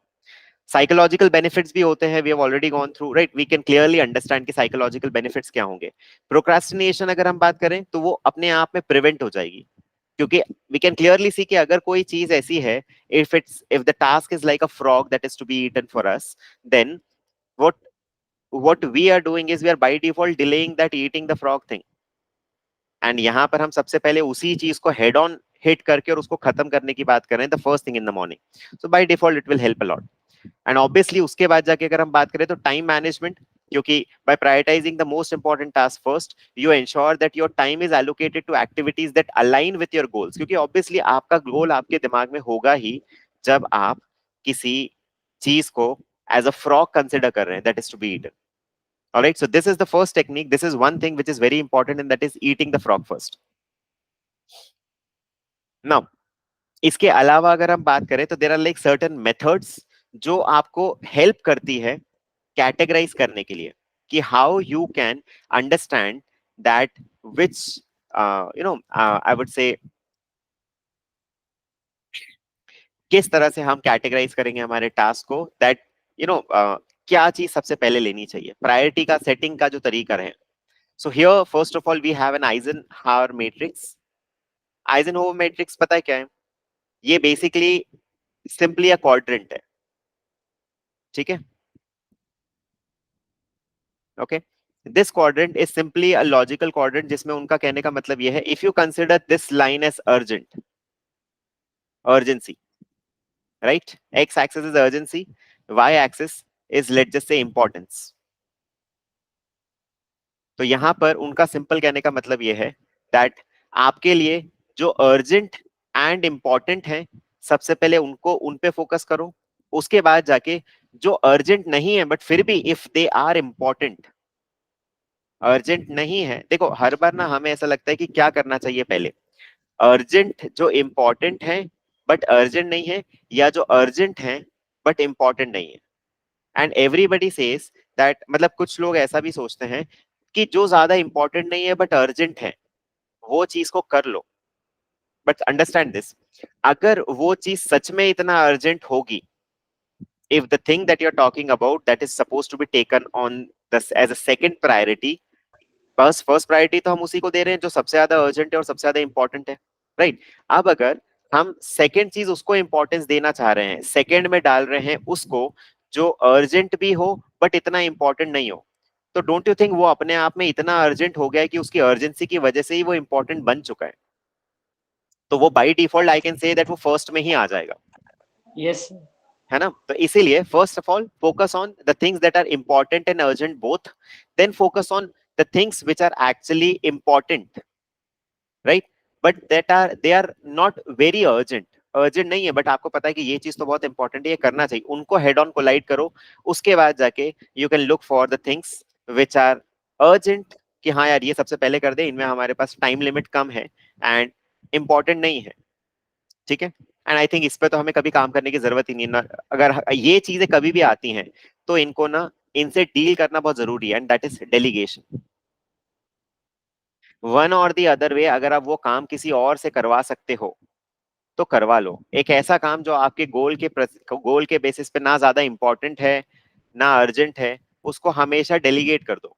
Speaker 1: साइकोलॉजिकल बेनिफिट्स भी होते हैं, we have already gone through, right, we can clearly understand कि साइकोलॉजिकल बेनिफिट्स क्या होंगे। प्रोक्रास्टिनेशन अगर हम बात करें तो वो अपने आप में प्रिवेंट हो जाएगी, क्योंकि वी कैन क्लियरली सी कि अगर कोई चीज ऐसी है, if the task is like a frog that is to be eaten for us, then what what we are doing is we are by default delaying that eating the frog thing, and यहाँ पर हम सबसे पहले उसी चीज को head on hit करके और उसको खत्म करने की बात कर रहे हैं, the first thing in the morning, so by default it will help a lot. And obviously उसके बाद जाके अगर हम बात करें तो टाइम मैनेजमेंट, क्योंकि by prioritizing the most important task first, you ensure that your time is allocated to activities that align with your goals, क्योंकि obviously आपका गोल आपके दिमाग में होगा ही जब आप किसी चीज को as a frog consider कर रहे हैं that is to be eaten. All right, so this is the first technique, this is one thing which is very important, and that is eating the frog first. Now इसके अलावा अगर हम बात करें तो there are like certain methods जो आपको help करती है कैटेगराइज करने के लिए, कि how you can understand that which I would से किस तरह से हम कैटेगराइज करेंगे हमारे टास्क को, दैट क्या चीज सबसे पहले लेनी चाहिए, प्रायोरिटी का सेटिंग का जो तरीका है। So here first of all we have an Eisenhower matrix. Eisenhower matrix पता है क्या है? ये बेसिकली सिंपली अ क्वाड्रेंट है, ठीक है, okay. This quadrant is simply a logical quadrant, जिसमें उनका कहने का मतलब यह है, if you consider this line as urgent, urgency, right, x axis is urgency, y axis is let's just say importance। तो यहां पर उनका सिंपल कहने का मतलब यह है दैट आपके लिए जो अर्जेंट एंड इंपॉर्टेंट है, सबसे पहले उनको उन पे फोकस करो, उसके बाद जाके जो अर्जेंट नहीं है बट फिर भी if they are important, urgent नहीं है, देखो हर बार ना हमें ऐसा लगता है कि क्या करना चाहिए पहले, अर्जेंट जो इंपॉर्टेंट है बट अर्जेंट नहीं है, या जो अर्जेंट है बट इंपॉर्टेंट नहीं है। एंड एवरीबडी सेज दैट, मतलब कुछ लोग ऐसा भी सोचते हैं कि जो ज्यादा इंपॉर्टेंट नहीं है बट अर्जेंट है वो चीज को कर लो, बट अंडरस्टैंड दिस, अगर वो चीज सच में इतना अर्जेंट होगी, if the thing that you're talking about that is supposed to be taken on this as a second priority, बस फर्स्ट प्रायोरिटी तो हम उसी को दे रहे हैं जो सबसे ज्यादा अर्जेंट है और सबसे ज्यादा इंपॉर्टेंट है, राइट। अब अगर हम सेकंड चीज उसको इंपॉर्टेंस देना चाह रहे हैं, सेकंड में डाल रहे हैं उसको जो अर्जेंट भी हो बट इतना इंपॉर्टेंट नहीं हो, तो डोंट यू थिंक वो अपने आप में इतना अर्जेंट हो गया है कि उसकी अर्जेंसी की वजह से ही वो इंपॉर्टेंट बन चुका है, तो वो by default I can say that वो फर्स्ट में ही आ जाएगा।
Speaker 2: यस
Speaker 1: है ना? तो इसीलिए first of all focus on the things that are important and urgent both, then focus on the things which are actually important, right, but that are they are not very urgent, urgent नहीं है but आपको पता है कि ये चीज तो बहुत इंपॉर्टेंट है, ये करना चाहिए, उनको हेड ऑन कोलाइड करो, उसके बाद जाके you can look for the things which are urgent, कि हाँ यार ये सबसे पहले कर दे, इनमें हमारे पास टाइम लिमिट कम है एंड इंपॉर्टेंट नहीं है, ठीक है। एंड आई थिंक इस पे तो हमें कभी काम करने की जरूरत ही नहीं ना, अगर ये चीजें कभी भी आती हैं तो इनको ना इनसे डील करना बहुत जरूरी है, and that is delegation. One और दी अदर वे, अगर आप वो काम किसी और से करवा सकते हो तो करवा लो, एक ऐसा काम जो आपके गोल के बेसिस पे ना ज्यादा इंपॉर्टेंट है ना अर्जेंट है, उसको हमेशा डेलीगेट कर दो,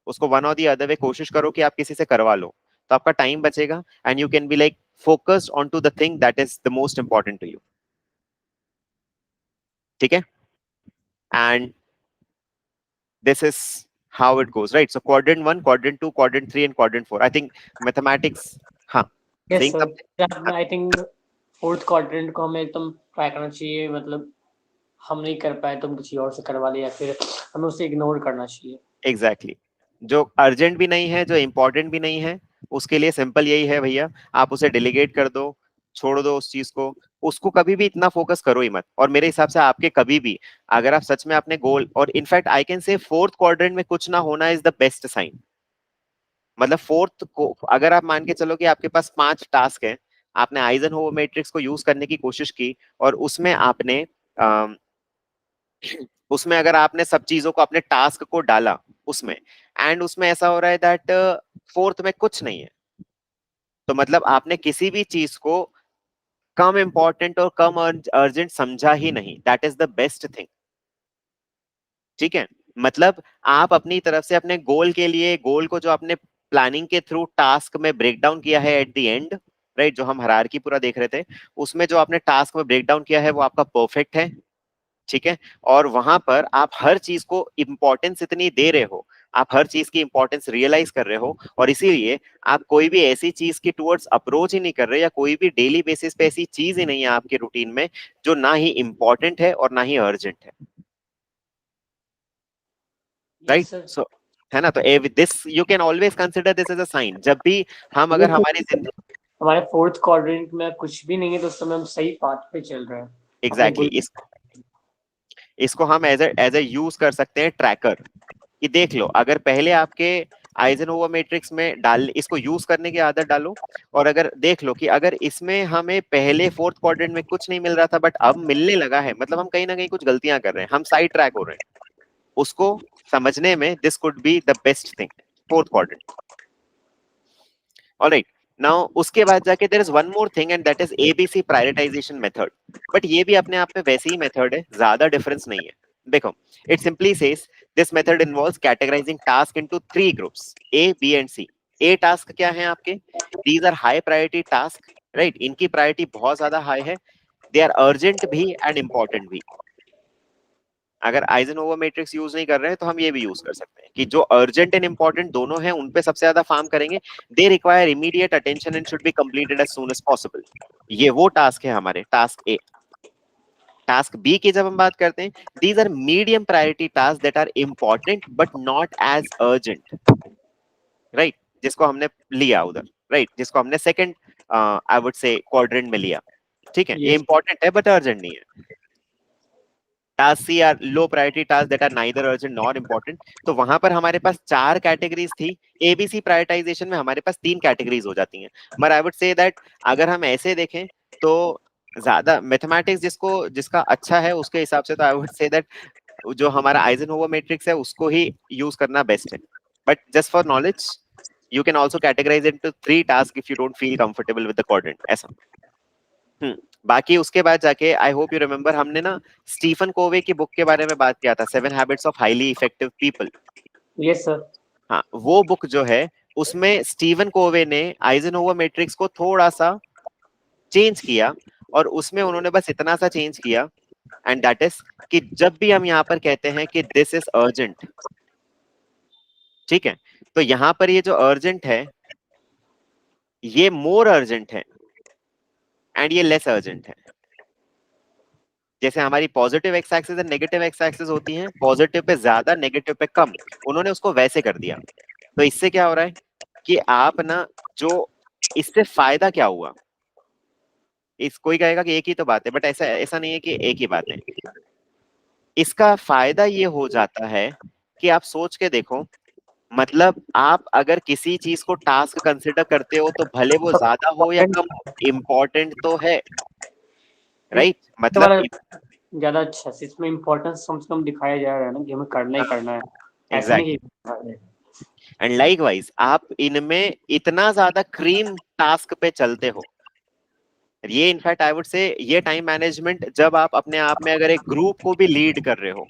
Speaker 1: उसको वन और दी अदर वे कोशिश करो कि आप किसी से करवा लो, तो आपका टाइम बचेगा and you can be like focused on to the thing that is the most important to you, ठीक है। And this is how it goes, right? So quadrant 1, quadrant 2, quadrant 3 and quadrant 4, I think mathematics, हाँ,
Speaker 2: yes
Speaker 1: saying
Speaker 2: sir,
Speaker 1: something,
Speaker 2: I think fourth quadrant को हमें एकदम try करना चाहिए, मतलब हम नहीं कर पाए तो हम किसी और से करवा ले, या फिर हमें उसे इग्नोर करना चाहिए।
Speaker 1: एग्जैक्टली, जो अर्जेंट भी नहीं है जो इंपॉर्टेंट भी नहीं है, उसके लिए सिंपल यही है भैया, आप उसे डेलीगेट कर दो, छोड़ दो उस चीज को, उसको कभी भी इतना फोकस करो ही मत। और मेरे हिसाब से आपके कभी भी अगर आप सच में अपने गोल, और इनफैक्ट आई कैन से फोर्थ क्वाड्रेंट में कुछ ना होना इज द बेस्ट साइन, मतलब फोर्थ को अगर आप मान के चलो कि आपके पास 5 टास्क है, आपने आइजनहोवर मैट्रिक्स को यूज करने की कोशिश की और उसमें आपने अम, उसमें अगर आपने सब चीजों को अपने टास्क को डाला उसमें, एंड उसमें ऐसा हो रहा है दैट फोर्थ में कुछ नहीं है, तो मतलब आपने किसी भी चीज को कम इंपॉर्टेंट और कम अर्जेंट समझा ही नहीं, that is the best thing. ठीक है, मतलब आप अपनी तरफ से अपने गोल के लिए, गोल को जो आपने प्लानिंग के थ्रू टास्क में ब्रेक डाउन किया है एट द एंड, राइट, जो हम हायरार्की पूरा देख रहे थे, उसमें जो आपने टास्क में ब्रेक डाउन किया है वो आपका परफेक्ट है। ठीक है, और वहां पर आप हर चीज को इंपॉर्टेंस इतनी दे रहे हो, आप हर चीज की इंपॉर्टेंस रियलाइज कर रहे हो, और इसीलिए आप कोई भी ऐसी चीज की टुवर्ड्स अप्रोच ही नहीं कर रहे, या कोई भी डेली बेसिस पे ऐसी चीज ही नहीं है आपके रूटीन में जो ना ही इंपॉर्टेंट है और ना ही अर्जेंट है। Right,
Speaker 2: yes sir.
Speaker 1: सो है ना, तो this you can always consider this as a sign, जब भी हम
Speaker 2: ये
Speaker 1: अगर
Speaker 2: तो
Speaker 1: हमारी जिंदगी,
Speaker 2: हमारे फोर्थ क्वाड्रेंट में कुछ भी नहीं है तो उस समय हम सही पाथ पे चल रहे हैं अपने
Speaker 1: एग्जैक्टली
Speaker 2: गोल।
Speaker 1: इसको हम एज ए यूज कर सकते हैं ट्रैकर, कि देख लो अगर पहले आपके आइजनहोवर मैट्रिक्स में डाल, इसको यूज करने की आदत डालो, और अगर देख लो कि अगर इसमें हमें पहले फोर्थ क्वाड्रेंट में कुछ नहीं मिल रहा था बट अब मिलने लगा है, मतलब हम कहीं ना कहीं कुछ गलतियां कर रहे हैं, हम साइड ट्रैक हो रहे हैं, उसको समझने में this could be the best thing, fourth quadrant. Alright, now उसके बाद जाके there is one more thing and that is ABC prioritization method. But ये भी अपने आप में वैसे ही मेथड है, ज्यादा डिफरेंस नहीं है। देखो, it simply says this method involves categorizing task into 3 groups, A B and C. A task क्या है आपके, these are high priority task, right, इनकी प्रायोरिटी बहुत ज्यादा हाई है, दे आर अर्जेंट भी एंड इंपॉर्टेंट भी। अगर आइजनहोवर मैट्रिक्स यूज नहीं कर रहे हैं तो हम ये भी यूज कर सकते हैं कि जो अर्जेंट एंड इंपॉर्टेंट दोनों हैं उन पे सबसे ज्यादा फार्म करेंगे, they require immediate attention and should be completed as soon as possible. ये वो टास्क है हमारे, टास्क ए। टास्क बी की जब हम बात करते हैं, these are medium priority task that are important but not as urgent, right, जिसको हमने लिया उधर, राइट, जिसको हमने second I would say quadrant में लिया। ठीक है, ये
Speaker 2: यस।
Speaker 1: इंपॉर्टेंट है बट अर्जेंट नहीं है। Task C are low priority task that are neither urgent nor important. तो वहां पर हमारे पास 4 कैटेगरीज थी, एबीसी प्रायोरिटाइजेशन में हमारे पास 3 कैटेगरीज हो जाती हैं। मगर आई वुड से दैट अगर हम ऐसे देखें तो ज्यादा मैथमेटिक्स जिसको जिसका अच्छा है उसके हिसाब से तो आई वुड से दैट जो हमारा आइजनहोवर मैट्रिक्स है उसको ही यूज करना बेस्ट है। But just for knowledge you can also categorize into 3 task if you don't feel comfortable with the quadrant, ऐसा। बाकी उसके बाद जाके आई होप यू रिमेम्बर हमने ना स्टीफन कोवे की बुक के बारे में बात किया था, 7 habits of highly effective people.
Speaker 2: Yes sir.
Speaker 1: हाँ, वो बुक जो है उसमें स्टीवन कोवे ने आइजनहोवर मैट्रिक्स को थोड़ा सा चेंज किया, और उसमें उन्होंने बस इतना सा चेंज किया, एंड दैट इज कि जब भी हम यहाँ पर कहते हैं कि दिस इज अर्जेंट, ठीक है, तो यहाँ पर ये जो अर्जेंट है ये मोर अर्जेंट है एंड ये लेस अर्जेंट है। जैसे हमारी positive x axis and negative x axis होती हैं, पॉजिटिव पे ज्यादा नेगेटिव पे कम, उन्होंने उसको वैसे कर दिया। तो इससे क्या हो रहा है कि आप ना, जो इससे फायदा क्या हुआ, इस कोई कहेगा कि एक ही तो बात है, बट ऐसा ऐसा नहीं है कि एक ही बात है। इसका फायदा ये हो जाता है कि आप सोच के देखो, मतलब आप अगर किसी चीज को टास्क कंसिडर करते हो तो भले वो ज्यादा हो या कम हो, इम्पोर्टेंट तो है, राइट, मतलब
Speaker 2: वाला ज्यादा अच्छा है, इसमें इम्पोर्टेंस कम से कम दिखाया जा रहा है ना कि हमें करना ही करना है, ऐसा नहीं
Speaker 1: एग्जैक्टली।
Speaker 2: कि
Speaker 1: एंड लाइकवाइज आप इनमें इतना ज्यादा क्रीम टास्क पे चलते हो, ये इनफैक्ट आई वुड से ये टाइम मैनेजमेंट जब आप अपने आप में अगर एक ग्रुप को भी लीड कर रहे हो,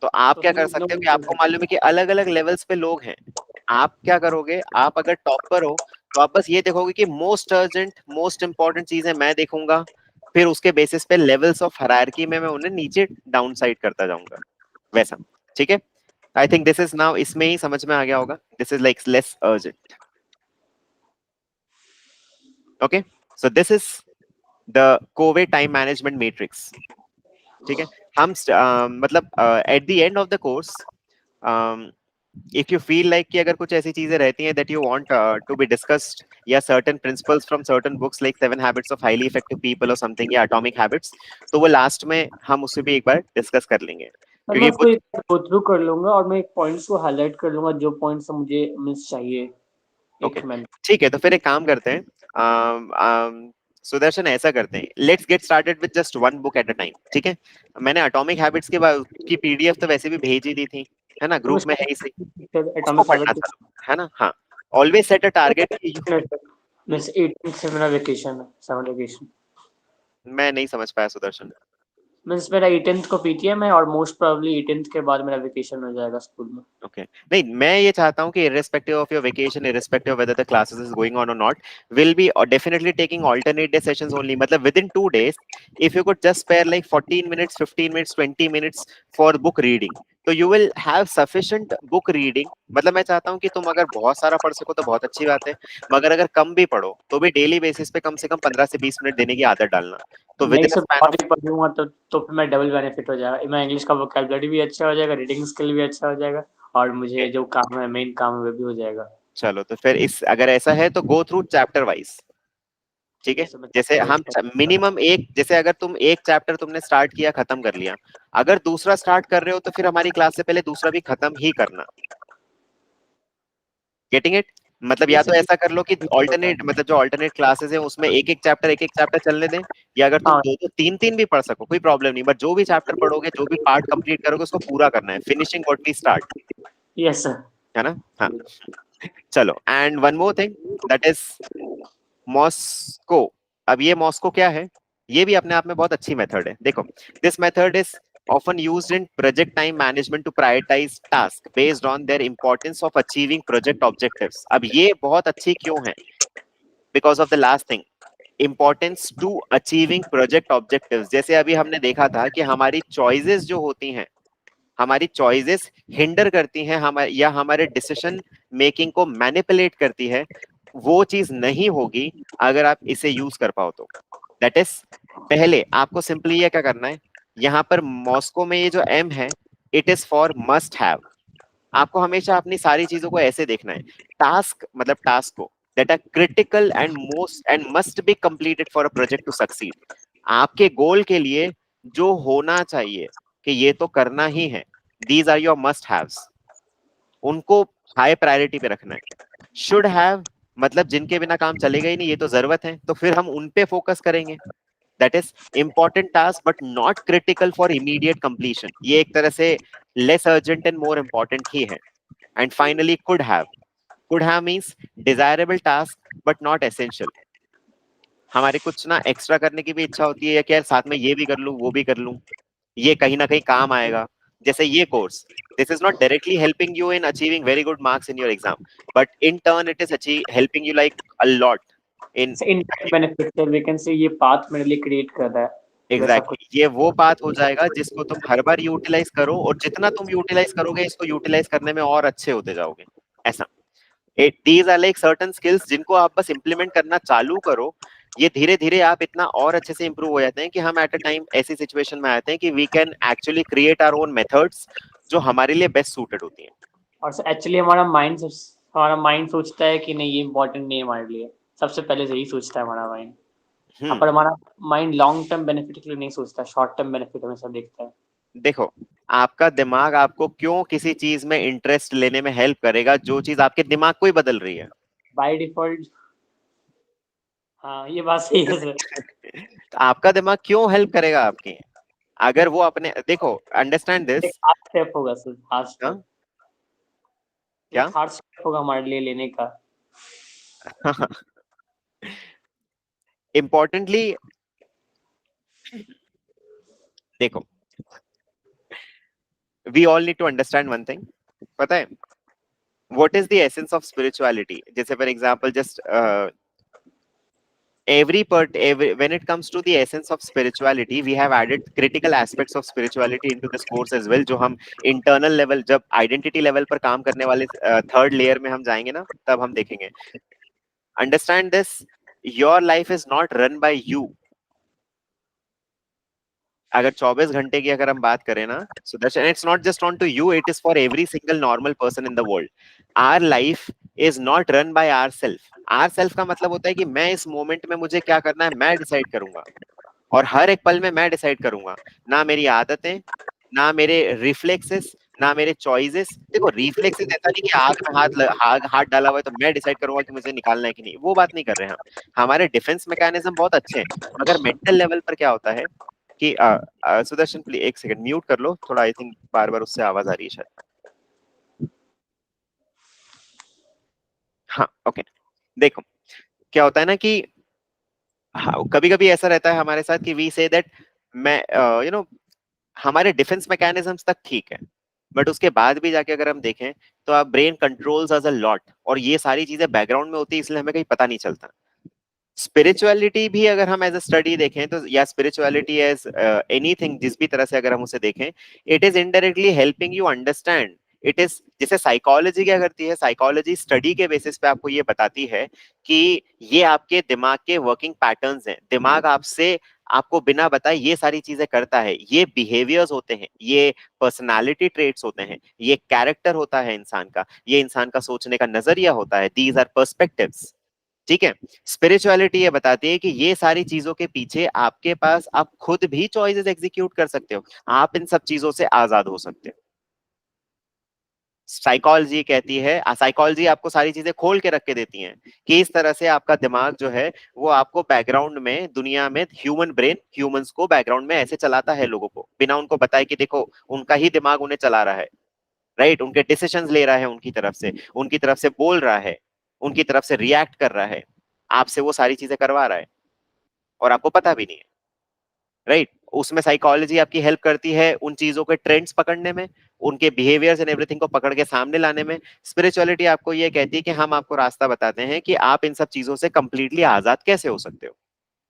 Speaker 1: तो आप
Speaker 2: तो
Speaker 1: क्या
Speaker 2: उसमें
Speaker 1: कर सकते हो कि आपको मालूम है कि अलग अलग लेवल्स पे लोग हैं, आप क्या करोगे, आप अगर टॉपर हो तो आप बस ये देखोगे कि मोस्ट अर्जेंट मोस्ट इंपॉर्टेंट चीजें मैं देखूंगा, फिर उसके बेसिस पे लेवल्स ऑफ हायरार्की में मैं उन्हें नीचे डाउन साइड करता जाऊंगा, वैसा। ठीक है, I think this is now, इसमें ही समझ में आ गया होगा, this is like less urgent. Okay, so this is the Covey time management matrix. ठीक है, हम मतलब at the end of the course, if you feel like कि अगर कुछ ऐसी चीजें रहती हैं that you want to be discussed, या certain principles from certain books like 7 habits of highly effective people और समथिंग, या एटॉमिक हैबिट्स, तो वो लास्ट में हम उससे भी एक बार डिस्कस कर लेंगे,
Speaker 2: पर मैं
Speaker 1: क्योंकि
Speaker 2: उसको एक गो थ्रू कर लूंगा और मैं एक पॉइंट्स को हाईलाइट कर लूंगा जो पॉइंट्स मुझे मिस चाहिए।
Speaker 1: ओके ठीक है, तो फिर एक काम करते हैं, सुदर्शन ऐसा करते हैं, let's get started with just one book eight a time, ठीक है? मैंने एटॉमिक हैबिट्स की पीडीएफ तो वैसे भी भेज ही दी थी, है ना, ग्रुप में है ही सही, उसको
Speaker 2: एटॉमिक
Speaker 1: पढ़ना
Speaker 2: हैबिट
Speaker 1: चालू, है ना? हाँ, ऑलवेज सेट अ टारगेट कि
Speaker 2: मींस 18 से मेरा वेकेशन है, समर वेकेशन।
Speaker 1: मैं नहीं समझ पाया सुदर्शन।
Speaker 2: मींस मेरा 18th को पीटीएम है और मोस्ट प्रोबेबली 18th के बाद मेरा वेकेशन हो जाएगा स्कूल में।
Speaker 1: ओके नहीं, मैं ये चाहता हूँ कि irrespective of your vacation, irrespective of whether the classes is going on or not, will be definitely taking alternate day sessions only. मतलब within 2 days, if you could just spare like 14 minutes, 15 minutes, 20 minutes for book reading, तो you will have sufficient book reading. मतलब मैं चाहता हूँ कि तुम अगर बहुत सारा पढ़ सको तो बहुत अच्छी बात है, मगर अगर कम भी पढ़ो तो भी डेली बेसिस पे कम से कम 15 से 20 मिनट देने की आदत डालना, तो विद
Speaker 2: नहीं
Speaker 1: इन
Speaker 2: सर,
Speaker 1: स्पैन
Speaker 2: बहुत
Speaker 1: ऑफ
Speaker 2: ही पढ़ूंगा तो फिर मैं डबल बेनिफिट हो जाएगा, मैं इंग्लिश का वोकैबुलरी भी अच्छा हो जाएगा, रीडिंग स्किल भी अच्छा हो जाएगा, और मुझे जो काम है, मेन काम है, वो भी हो जाएगा।
Speaker 1: चलो तो फिर इस अगर ऐसा है तो गो थ्रू चैप्टर वाइज, ठीक
Speaker 2: ठीक
Speaker 1: है?
Speaker 2: है सर, मैं
Speaker 1: जैसे
Speaker 2: वाइज
Speaker 1: हम मिनिमम एक, जैसे अगर तुम एक चैप्टर तुमने स्टार्ट किया, खत्म कर लिया, अगर दूसरा स्टार्ट कर रहे हो तो फिर हमारी क्लास से पहले दूसरा भी खत्म ही करना। Getting it? मतलब या
Speaker 2: ये
Speaker 1: तो
Speaker 2: सर
Speaker 1: ऐसा कर लो कि ऑल्टरनेट, मतलब जो ऑल्टरनेट क्लासेस है उसमें एक एक चैप्टर चलने दें, या अगर तुम
Speaker 2: हाँ,
Speaker 1: दो दो तीन तीन भी पढ़ सको कोई प्रॉब्लम नहीं, बट जो भी चैप्टर पढ़ोगे, जो भी पार्ट कंप्लीट करोगे, उसको पूरा करना है, finishing what we start,
Speaker 2: yes sir.
Speaker 1: है ना? हाँ, चलो, and one more thing, that is Moscow. अब ये मॉस्को क्या है? ये भी अपने आप में बहुत अच्छी मेथड है। देखो, this method is often used in project time management to prioritize tasks based on their importance of achieving project objectives. अब ये बहुत अच्छी क्यों है? Because of the last thing, importance to achieving project objectives. जैसे अभी हमने देखा था कि हमारी चॉइसेस जो होती हैं, हमारी चॉइसेस हिंडर करती हैं हमारे, या हमारे डिसीजन मेकिंग को मैनिपुलेट करती है, वो चीज नहीं होगी अगर आप इसे यूज कर पाओ तो। दैट इज, पहले आपको सिंपली ये क्या करना है, यहाँ पर मॉस्को में ये जो एम है, it is for must have. आपको हमेशा अपनी सारी चीजों को ऐसे देखना है, टास्क मतलब टास्क को that are critical and most and must be completed for a project to succeed. आपके गोल के लिए जो होना चाहिए कि ये तो करना ही है, these are your must haves, उनको हाई प्रायोरिटी पे रखना है। शुड हैव मतलब जिनके बिना काम चलेगा ही नहीं, ये तो जरूरत है, तो फिर हम उन पे फोकस करेंगे। That is important task but not critical for immediate completion, ये एक तरह से less urgent and more important ही है। And finally could have means desirable task but not essential. हमारे कुछ ना एक्स्ट्रा करने की भी इच्छा होती है, या क्या साथ में ये भी कर लूं वो भी कर लूं, ये कहीं ना कहीं काम आएगा। जैसे ये course, this is not directly helping you in achieving very good marks in your exam, but in turn it is helping you like a lot in
Speaker 2: indirect benefit sir, we can say ये path मेरे लिए create कर रहा है, वैसा
Speaker 1: exactly
Speaker 2: कुछ।
Speaker 1: ये वो बात हो जाएगा जिसको तुम हर बार यूटिलाइज करो, और जितना तुम यूटिलाइज करोगे इसको यूटिलाइज करने में और अच्छे होते जाओगे। ऐसा, these are like certain skills जिनको आप बस इंप्लीमेंट करना चालू करो, ये धीरे धीरे आप इतना और अच्छे से इंप्रूव हो जाते हैं कि हम एट अ टाइम ऐसी सिचुएशन में आते हैं कि we can actually create our own methods जो हमारे लिए बेस्ट सूटेड होती हैं।
Speaker 2: और सर एक्चुअली हमारा माइंड सोचता है कि नहीं ये इम्पोर्टेंट नहीं है हमारे लिए, सबसे पहले से यही सोचता है हमारा माइंड। हाँ, पर हमारा माइंड लॉन्ग टर्म बेनिफिट के लिए नहीं सोचता, शॉर्ट टर्म बेनिफिट हमेशा देखता है।
Speaker 1: देखो, आपका दिमाग आपको क्यों किसी चीज में इंटरेस्ट लेने में हेल्प करेगा, जो चीज आपके दिमाग को ही बदल रही है।
Speaker 2: बाय डिफॉल्ट, हाँ ये बात सही है सर।
Speaker 1: तो आपका दिमाग क्यों हेल्प करेगा आपकी, अगर वो अपने, देखो, अंडरस्टैंड
Speaker 2: एक
Speaker 1: दिस।
Speaker 2: हार्ड स्टेप होगा सर, हार्ड स्टेप, एक
Speaker 1: क्या?
Speaker 2: हार्ड स्टेप होगा हमारे लिए लेने का।
Speaker 1: इम्पोर्टेंटली देखो, we all need to understand one thing, पता है what is the essence of spirituality? जैसे for example just when it comes to the essence of spirituality, we have added critical aspects of spirituality into this course as well, जो हम internal level, जब identity level पर काम करने वाले third layer में हम जाएंगे ना, तब हम देखेंगे। Understand this, your life is not run by you. अगर 24 घंटे की अगर हम बात करें ना, so that's, and it's not just on to you, it is for every single normal person in the world. Our life is not run by ourself. Ourself का मतलब होता है कि मैं इस मोमेंट में मुझे क्या करना है मैं डिसाइड करूंगा, और हर एक पल में मैं डिसाइड करूंगा, ना मेरी आदतें, ना मेरे रिफ्लेक्सेस, ना मेरे चॉइसेस। देखो रिफ्लेक्सेस ऐसा नहीं कि आग में हाथ डाला हुआ है तो मैं डिसाइड करूंगा कि मुझे निकालना है कि नहीं, वो बात नहीं कर रहे हैं हम। हमारे डिफेंस मैकेनिज्म बहुत अच्छे हैं, मगर मेंटल लेवल पर क्या होता है कि सुदर्शन प्लीज एक सेकंड म्यूट कर लो थोड़ा, आई थिंक बार बार उससे आवाज आ रही है शायद। हाँ ओके, देखो क्या होता है ना कि हाँ, कभी कभी ऐसा रहता है हमारे साथ कि वी से दैट मैं हमारे डिफेंस मैकेनिज्म्स तक ठीक है, बट उसके बाद भी जाके अगर हम देखें तो आप brain controls us a lot, और ये सारी चीजें बैकग्राउंड में होती है इसलिए हमें कहीं पता नहीं चलता। स्पिरिचुअलिटी भी अगर हम एज अ स्टडी देखें तो, या स्पिरिचुअलिटी एज एनीथिंग जिस भी तरह से अगर हम उसे देखें, it is indirectly helping you understand. It is जैसे साइकोलॉजी क्या करती है, साइकोलॉजी स्टडी के बेसिस पे आपको ये बताती है कि ये आपके दिमाग के वर्किंग पैटर्न्स हैं, दिमाग आपसे आपको बिना बताए ये सारी चीजें करता है, ये बिहेवियर्स होते हैं, ये पर्सनालिटी ट्रेट्स होते हैं, ये कैरेक्टर होता है इंसान का, ये इंसान का सोचने का नजरिया होता है, दीज आर पर्सपेक्टिव्स। ठीक है। स्पिरिचुअलिटी ये बताती है कि ये सारी चीजों के पीछे आपके पास आप खुद भी चॉइसेस एग्जीक्यूट कर सकते हो, आप इन सब चीजों से आजाद हो सकते हो। साइकोलॉजी कहती है, साइकोलॉजी आपको सारी चीजें खोल के रख के देती हैं कि इस तरह से आपका दिमाग जो है वो आपको बैकग्राउंड में दुनिया में ह्यूमन ब्रेन ह्यूमंस को बैकग्राउंड में ऐसे चलाता है, लोगों को बिना उनको बताए कि देखो उनका ही दिमाग उन्हें चला रहा है, राइट, उनके डिसीजंस ले रहा है, उनकी तरफ से बोल रहा है, उनकी तरफ से रिएक्ट कर रहा है, आपसे वो सारी चीजें करवा रहा है और आपको पता भी नहीं है, राइट। उसमें साइकोलॉजी आपकी हेल्प करती है उन चीजों के ट्रेंड्स पकड़ने में, उनके बिहेवियर्स एंड एवरीथिंग को पकड़ के सामने लाने में। स्पिरिचुअलिटी आपको ये कहती है कि हम आपको रास्ता बताते हैं कि आप इन सब चीजों से कंप्लीटली आजाद कैसे हो सकते हो,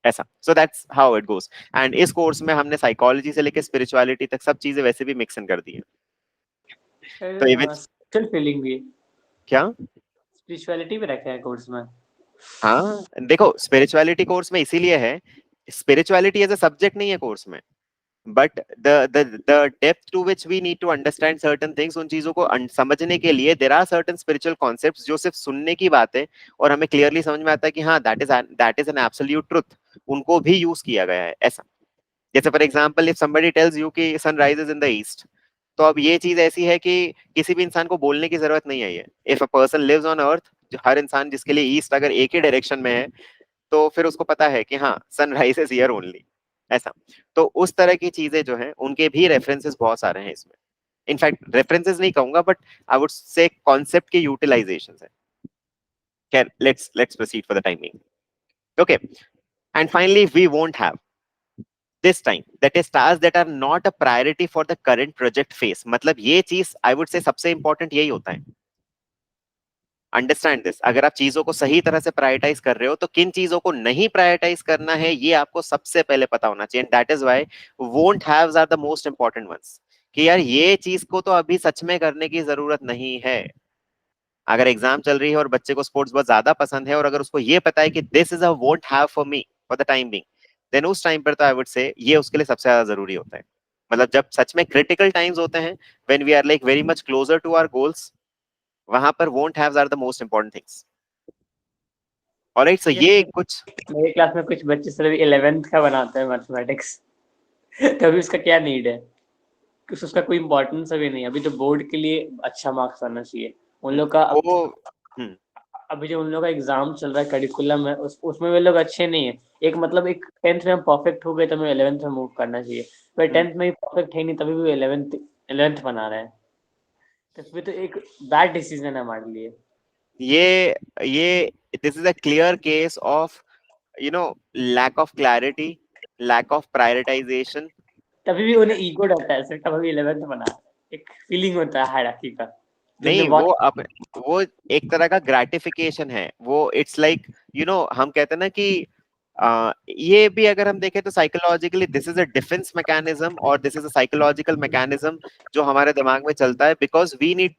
Speaker 1: ऐसा। So that's how it goes. And इस कोर्स में हमने साइकोलॉजी से लेकर स्पिरिचुअलिटी तक सब चीजें वैसे भी मिक्स इन कर दी है। तो इवन
Speaker 2: स्पिरिचुअल फीलिंग भी,
Speaker 1: क्या,
Speaker 2: स्पिरिचुअलिटी भी रखा है कोर्स में।
Speaker 1: हाँ देखो स्पिरिचुअलिटी कोर्स में इसीलिए है, स्पिरिचुअलिटी एज अ सब्जेक्ट नहीं है कोर्स में, but the depth to which we need to understand certain things, उन चीजों को समझने के लिए there are certain spiritual concepts जो सिर्फ सुनने की बात है और हमें क्लियरली समझ में आता है कि हाँ that is an absolute truth, उनको भी यूज किया गया है ऐसा। जैसे for example if somebody tells you कि sun rises in the east, तो अब ये चीज ऐसी है कि किसी भी इंसान को बोलने की जरूरत नहीं है। ये if a person lives on earth, हर इंसान जिसके लिए ईस्ट अगर एक ही डायरेक्शन में है तो फिर उसको पता है कि हाँ सन राइजेस हियर ओनली, ऐसा। तो उस तरह की चीजें जो है उनके भी रेफरेंसेस बहुत सारे हैं इसमें। इनफैक्ट रेफरेंसेस नहीं कहूंगा but I would say concept के यूटिलाइजेशन है। खैर let's proceed for the timing. Okay, and finally we won't have this time that is tasks that are not a priority for the current project phase। मतलब ये चीज आई would से सबसे important यही होता है। अंडरस्टैंड दिस, अगर आप चीजों को सही तरह से प्रायोरिटाइज कर रहे हो तो किन चीजों को नहीं प्रायोरिटाइज करना है ये आपको सबसे पहले पता होना चाहिए। That is why won't haves are the most important ones, कि यार ये चीज को तो अभी सच में करने की जरूरत नहीं है। अगर एग्जाम चल रही है और बच्चे को स्पोर्ट्स बहुत ज्यादा पसंद है और अगर उसको ये पता है कि this is a won't have for me for the time being, then उस टाइम पर तो आई वुड से ये उसके लिए सबसे ज्यादा जरूरी होता है। मतलब जब सच में क्रिटिकल टाइम्स होते हैं, when we are like very much closer to our goals, वहां पर won't haves are the most important things. Alright, so
Speaker 2: ये
Speaker 1: ये कुछ
Speaker 2: मेरे क्लास में कुछ बच्चे सिर्फ 11th का बनाते हैं मैथमेटिक्स। तभी उसका क्या नीड है, कुछ उसका कोई इम्पोर्टेंस अभी नहीं, अभी तो बोर्ड के लिए अच्छा मार्क्स आना चाहिए उन लोग का।
Speaker 1: वो हम्म,
Speaker 2: अभी जो उन लोग का एग्जाम चल रहा है, करिकुलम है, उसमें वे लोग अच्छे नहीं है। एक मतलब एक 10th में हम परफेक्ट हो गए तो हमें 11th में मूव करना चाहिए, पर
Speaker 1: हम्म,
Speaker 2: 10th में ही परफेक्ट है नहीं तभी भी 11th बना रहे हैं, तो फिर तो एक बैड डिसीजन है हमारे लिए।
Speaker 1: ये this is a clear case of lack of clarity, lack of prioritization।
Speaker 2: तभी भी उन्हें ईगो रहता है, सिर्फ तभी 11th बना रहे हैं। एक फीलिंग होता है हायरार्की का जो
Speaker 1: नहीं
Speaker 2: उन्हें
Speaker 1: वो
Speaker 2: बहुत।
Speaker 1: वो एक तरह का ग्रेटिफिकेशन है, वो इट्स लाइक हम कहते हैं ना कि ये भी अगर हम देखें तो psychologically this is a defence mechanism और this is a psychological mechanism जो हमारे दिमाग में चलता है, because we need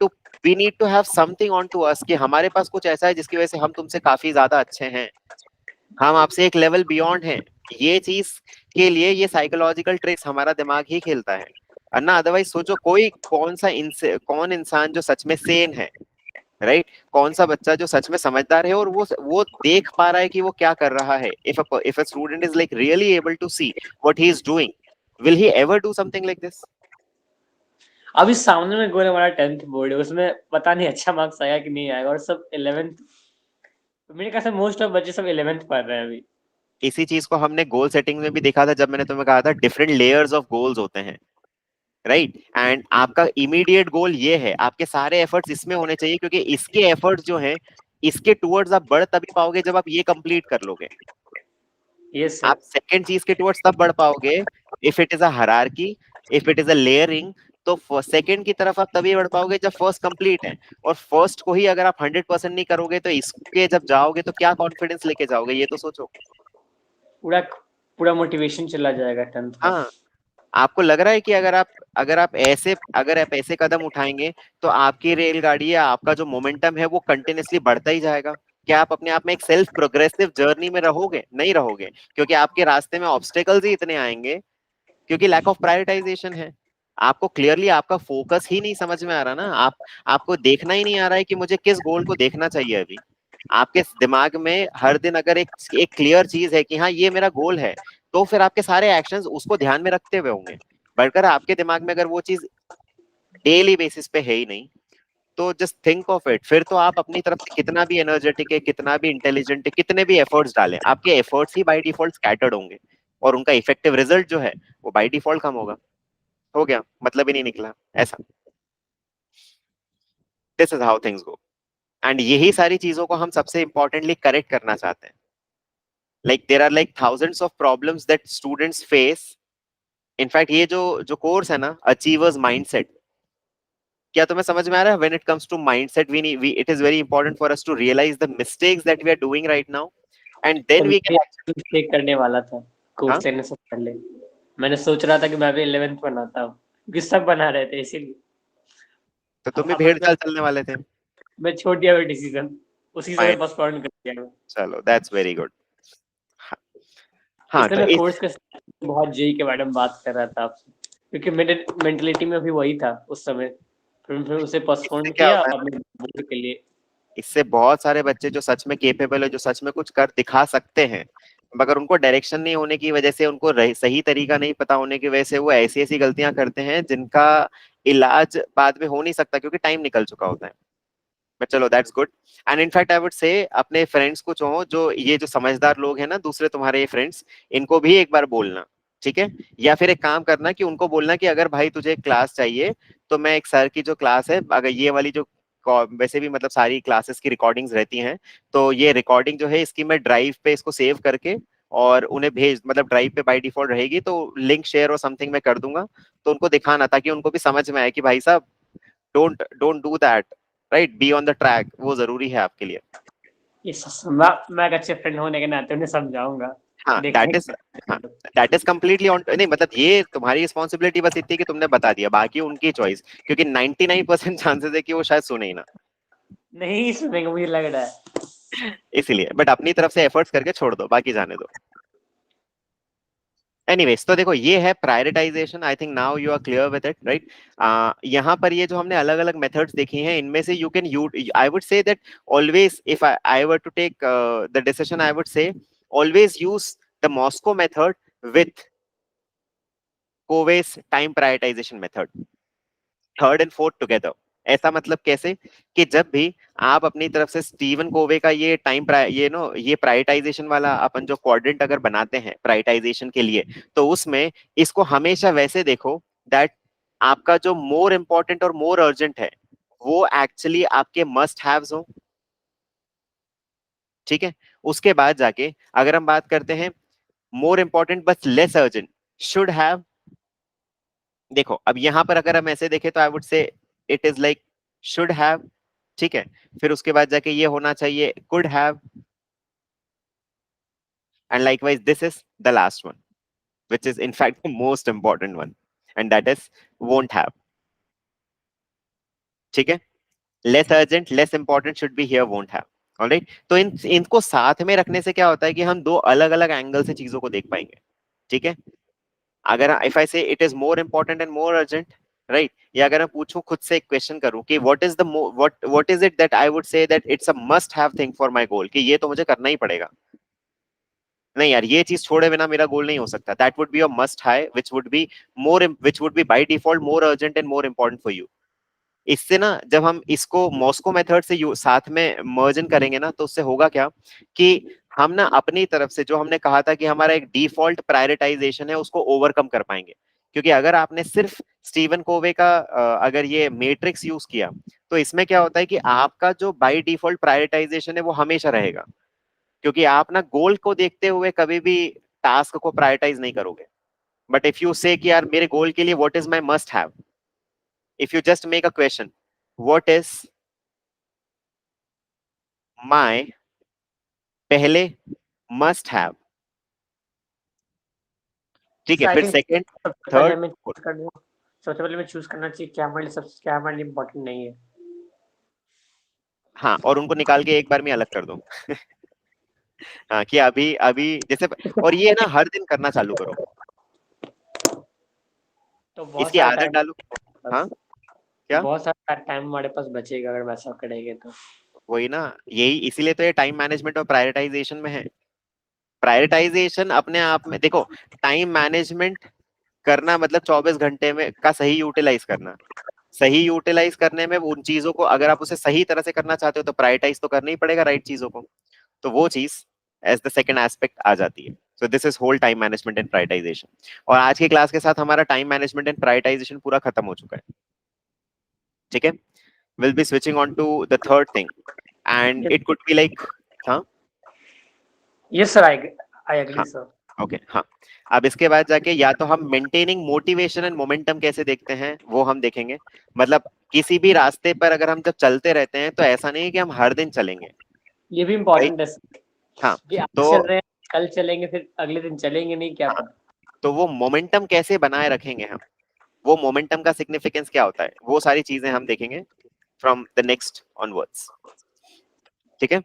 Speaker 1: to have something on to us, कि हमारे पास कुछ ऐसा है जिसकी वजह से हम तुमसे काफी ज्यादा अच्छे हैं, हम आपसे एक लेवल बियॉन्ड हैं। ये चीज के लिए ये साइकोलॉजिकल ट्रिक्स हमारा दिमाग ही खेलता है। अन्ना अदरवाइज सोचो कोई कौन इंसान जो सच में सेन है, राइट, कौन सा बच्चा जो सच में समझदार है और वो देख पा रहा है कि वो क्या कर रहा है। If a student is like really able to see what he is doing, will he ever do something like this?
Speaker 2: अभी सामने में गोल हमारा 10th बोर्ड है, उसमें पता नहीं अच्छा मार्क्स आएगा कि नहीं आएगा, और सब 11th, मेरे ख्याल से मोस्ट ऑफ बच्चे सब 11th पढ़ रहे हैं अभी।
Speaker 1: इसी चीज को हमने गोल सेटिंग में भी देखा था, जब मैंने तुम्हें कहा था डिफरेंट लेयर्स ऑफ गोल्स होते हैं, राइट। एंड आपका इमीडिएट गोल ये है, आपके सारे एफर्ट्स इसमें होने चाहिए, क्योंकि इसके एफर्ट्स जो हैं, इसके टुवर्ड्स आप बढ़ तभी पाओगे जब आप ये कंप्लीट कर लोगे।
Speaker 2: यस
Speaker 1: आप
Speaker 2: सर।
Speaker 1: सेकंड चीज के टुवर्ड्स तब बढ़ पाओगे if it is a hierarchy, if it is a layering. तो सेकंड की तरफ आप तभी बढ़ पाओगे जब फर्स्ट कंप्लीट है। और फर्स्ट को ही अगर आप 100% नहीं करोगे, तो इसके जब जाओगे तो क्या कॉन्फिडेंस लेके जाओगे, ये तो सोचो।
Speaker 2: पूरा पूरा मोटिवेशन चला जाएगा 10th का।
Speaker 1: हाँ, आपको लग रहा है कि अगर आप ऐसे कदम उठाएंगे तो आपकी रेलगाड़ी या आपका जो मोमेंटम है वो कंटिन्यूअसली बढ़ता ही जाएगा। क्या आप अपने आप में एक सेल्फ प्रोग्रेसिव जर्नी में रहोगे? नहीं रहोगे, क्योंकि आपके रास्ते में ऑब्स्टेकल्स ही इतने आएंगे, क्योंकि लैक ऑफ प्रायोरिटाइजेशन है। आपको क्लियरली आपका फोकस ही नहीं समझ में आ रहा ना। आपको देखना ही नहीं आ रहा है कि मुझे किस गोल को देखना चाहिए अभी। आपके दिमाग में हर दिन अगर एक क्लियर चीज है कि हाँ ये मेरा गोल है, तो फिर आपके सारे एक्शंस उसको ध्यान में रखते हुए होंगे। बढ़कर आपके दिमाग में अगर वो चीज डेली बेसिस पे है ही नहीं, तो जस्ट थिंक ऑफ इट। फिर तो आप अपनी तरफ से कितना भी एनर्जेटिक है, कितना भी इंटेलिजेंट है, कितने भी एफर्ट्स डालें, आपके efforts he by default scattered होंगे, और उनका इफेक्टिव रिजल्ट जो है वो बाय डिफॉल्ट कम होगा। हो गया, मतलब ही नहीं निकला ऐसा। This is how things go. And यही सारी चीजों को हम सबसे इंपॉर्टेंटली करेक्ट करना चाहते हैं। Like there are like thousands of problems that students face. In fact ये जो जो कोर्स है ना, अचीवर्स माइंडसेट, क्या तुम्हें समझ में आ रहा है? When it comes to mindset, we it is very important for us to realize the mistakes that we are doing right now, and
Speaker 2: तो
Speaker 1: देन
Speaker 2: मैं
Speaker 1: वी
Speaker 2: भी
Speaker 1: कैन।
Speaker 2: मिस्टेक करने वाला था
Speaker 1: हाँ,
Speaker 2: कोर्स लेने से पहले। मैंने सोच रहा था कि मैं भी 11th बनाता हूँ, क्योंकि सब बना रहे थे इसीलिए।
Speaker 1: तो
Speaker 2: अब
Speaker 1: तुम भी
Speaker 2: अब
Speaker 1: भेड़
Speaker 2: मैं
Speaker 1: चाल चलने वाले थे।
Speaker 2: मैं छोड़ दिया वो डिसीजन, उसी समय
Speaker 1: फाइन,
Speaker 2: पोस्टपोन कर दिया मैं।
Speaker 1: चलो दैट्स वेरी गुड। हाँ, हाँ,
Speaker 2: इसलिए
Speaker 1: तो
Speaker 2: मैं
Speaker 1: इस
Speaker 2: कोर्स के बहुत जेई के बारे में बात कर रहा था आपसे, क्योंकि मेरे मेंटलिटी में भी वही था उस समय। फिर उसे
Speaker 1: इससे
Speaker 2: पोस्टपोन
Speaker 1: क्या
Speaker 2: किया
Speaker 1: होता है,
Speaker 2: अपने गोल के लिए।
Speaker 1: इससे बहुत सारे बच्चे जो सच में केपेबल है, जो सच में कुछ कर दिखा सकते हैं, मगर उनको डायरेक्शन नहीं होने की वजह से, उनको सही तरीका नहीं पता होने की वजह से, वो ऐसी ऐसी गलतियां करते हैं जिनका इलाज बाद में हो नहीं सकता, क्योंकि टाइम निकल चुका होता है। बट चलो, that's good. And in fact I would से अपने फ्रेंड्स को चाहो, जो ये जो समझदार लोग हैं ना, दूसरे तुम्हारे ये फ्रेंड्स, इनको भी एक बार बोलना, ठीक है? या फिर एक काम करना कि उनको बोलना कि अगर भाई तुझे क्लास चाहिए, तो मैं एक सर की जो क्लास है, अगर ये वाली जो वैसे भी मतलब सारी क्लासेस की रिकॉर्डिंग्स रहती हैं, तो ये रिकॉर्डिंग जो है इसकी मैं ड्राइव पे इसको सेव करके और उन्हें भेज, मतलब ड्राइव पे बाय डिफॉल्ट रहेगी, तो लिंक शेयर और समथिंग मैं कर दूंगा। तो उनको दिखाना, ताकि उनको भी समझ में आए कि भाई साहब, don't don't do that, right, be on the track, वो जरूरी है आपके लिए।
Speaker 2: ये मैं एक अच्छे फ्रेंड होने के नाते उन्हें समझाऊंगा।
Speaker 1: हाँ,
Speaker 2: देखते
Speaker 1: दैट
Speaker 2: हैं
Speaker 1: इज,
Speaker 2: क्या
Speaker 1: हाँ,
Speaker 2: करते हैं।
Speaker 1: दैट इज कम्प्लीटली ऑन, नहीं मतलब ये तुम्हारी रिस्पॉन्सिबिलिटी बस इतनी कि तुमने बता दिया, बाकी उनकी चॉइस, क्योंकि 99% चांसेस है कि वो शायद सुने ही ना।
Speaker 2: नहीं सुनेंगे मुझे लग रहा है।
Speaker 1: इसीलिए बट अपनी तरफ से एफर्ट्स करके छोड़ दो, बाकी जाने दो। एनीवेज, तो देखो ये है prioritization. I think now you are clear with it, right. यहाँ पर ये जो हमने अलग अलग मेथड्स देखी हैं, इनमें से you can you I would say that always, if I were to take the decision, I would say always use the MoSCoW method with Covey's time prioritisation method, third and fourth together. ऐसा मतलब कैसे? कि जब भी आप अपनी तरफ से स्टीवन कोवे का ये ये प्रायोरिटाइजेशन वाला अपन जो क्वाड्रेंट अगर बनाते हैं प्रायोरिटाइजेशन के लिए, तो उसमें इसको हमेशा वैसे देखो दैट आपका जो मोर इंपॉर्टेंट और मोर अर्जेंट है, वो एक्चुअली आपके मस्ट हैव्स हो, ठीक है? उसके बाद जाके अगर हम बात करते हैं more important but less urgent, should have. देखो अब यहां पर अगर हम ऐसे देखें, तो आई वुड से it is like should have, ठीक है? फिर उसके बाद जाके ये होना चाहिए could have, and likewise this is the last one, which is in fact the most important one, and that is won't have, ठीक है? Less urgent, less important should be here won't have. Alright, तो इनको साथ में रखने से क्या होता है कि हम दो अलग अलग एंगल से चीजों को देख पाएंगे, ठीक है? अगर इफ आई से it is more important and more urgent, right, या अगर मैं पूछूं खुद से एक क्वेश्चन करूं कि what is it that I would say that it's a must have thing for my goal, कि ये तो मुझे करना ही पड़ेगा, नहीं यार, ये चीज छोड़े बिना मेरा गोल नहीं हो सकता, that would be your must high, which would be by default more urgent and more important for you. इससे ना, जब हम इसको मॉस्को मेथड से साथ में मर्जन करेंगे ना, तो उससे होगा क्या कि हम ना अपनी तरफ से जो हमने कहा था कि हमारा एक डिफॉल्ट प्रायोरिटाइजेशन है, उसको ओवरकम कर पाएंगे। क्योंकि अगर आपने सिर्फ स्टीवन कोवे का अगर ये मैट्रिक्स यूज किया, तो इसमें क्या होता है कि आपका जो बाय डिफॉल्ट प्रायोरिटाइजेशन है वो हमेशा रहेगा, क्योंकि आप ना गोल को देखते हुए कभी भी टास्क को प्रायोरिटाइज नहीं करोगे। बट इफ यू से कि यार मेरे गोल के लिए what is my must have, if you just make a question, what is my पहले must have, ठीक है,
Speaker 2: आई
Speaker 1: फिर
Speaker 2: थिंक
Speaker 1: सेकंड,
Speaker 2: सबसे पहले
Speaker 1: थर्ड,
Speaker 2: हमें चूज करना, सबसे पहले हमें चूज करना चाहिए क्या हमारे लिए सबसे, क्या हमारे लिए इम्पोर्टेंट नहीं है।
Speaker 1: हाँ, और उनको निकाल के एक बार में अलग कर दो। हाँ, कि अभी अभी जैसे, और ये ना हर दिन करना चालू करो,
Speaker 2: तो बहुत
Speaker 1: इसकी
Speaker 2: सारा
Speaker 1: आदत
Speaker 2: टाइम
Speaker 1: डालो। हाँ, क्या,
Speaker 2: बहुत सारा टाइम हमारे पास बचेगा अगर वैसा करेंगे तो।
Speaker 1: वही ना, यही इसीलिए तो ये टाइम मैनेजमेंट और प्रायोरिटाइजेशन में है। प्रायोरिटाइजेशन अपने आप में देखो, टाइम मैनेजमेंट करना मतलब 24 घंटे में का सही यूटिलाइज करना। सही यूटिलाइज करने में उन चीजों को, अगर आप उसे सही तरह से करना चाहते हो तो प्रायोरिटाइज तो करना ही पड़ेगा राइट चीजों को। तो वो चीज एज द सेकंड एस्पेक्ट आ जाती है। So this is whole time management and prioritization. और आज की क्लास के साथ हमारा टाइम मैनेजमेंट एंड प्रायोरिटाइजेशन पूरा खत्म हो चुका है। ठीक है, will be switching on to the third thing, and it could be like, हाँ,
Speaker 2: यस सर, आई एग्री
Speaker 1: हाँ,
Speaker 2: सर।
Speaker 1: ओके, हाँ। अब इसके बाद जाके या तो हम मेंटेनिंग मोटिवेशन एंड मोमेंटम कैसे देखते हैं वो हम देखेंगे। मतलब किसी भी रास्ते पर अगर हम जब चलते रहते हैं, तो ऐसा नहीं है कि हम हर दिन चलेंगे,
Speaker 2: ये भी
Speaker 1: राइट।
Speaker 2: इम्पोर्टेंट है
Speaker 1: हाँ,
Speaker 2: कि
Speaker 1: तो
Speaker 2: आज चल रहे हैं, कल चलेंगे, फिर अगले दिन चलेंगे नहीं, क्या
Speaker 1: हाँ,
Speaker 2: पता।
Speaker 1: तो वो मोमेंटम कैसे बनाए रखेंगे हम, वो मोमेंटम का सिग्निफिकेंस क्या होता है, वो सारी चीजें हम देखेंगे फ्रॉम द नेक्स्ट ऑनवर्ड्स। ठीक है,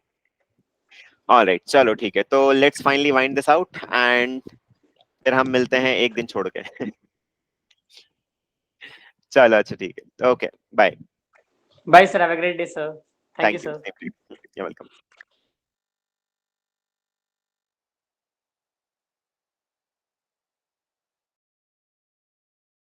Speaker 1: ऑलराइट, चलो ठीक है, तो let's finally wind this out, and फिर हम मिलते हैं एक दिन छोड़ के। चलो, अच्छा, ठीक है, okay, bye.
Speaker 2: Bye sir, have a great day sir. Thank you
Speaker 1: thank you,
Speaker 2: sir.
Speaker 1: You welcome.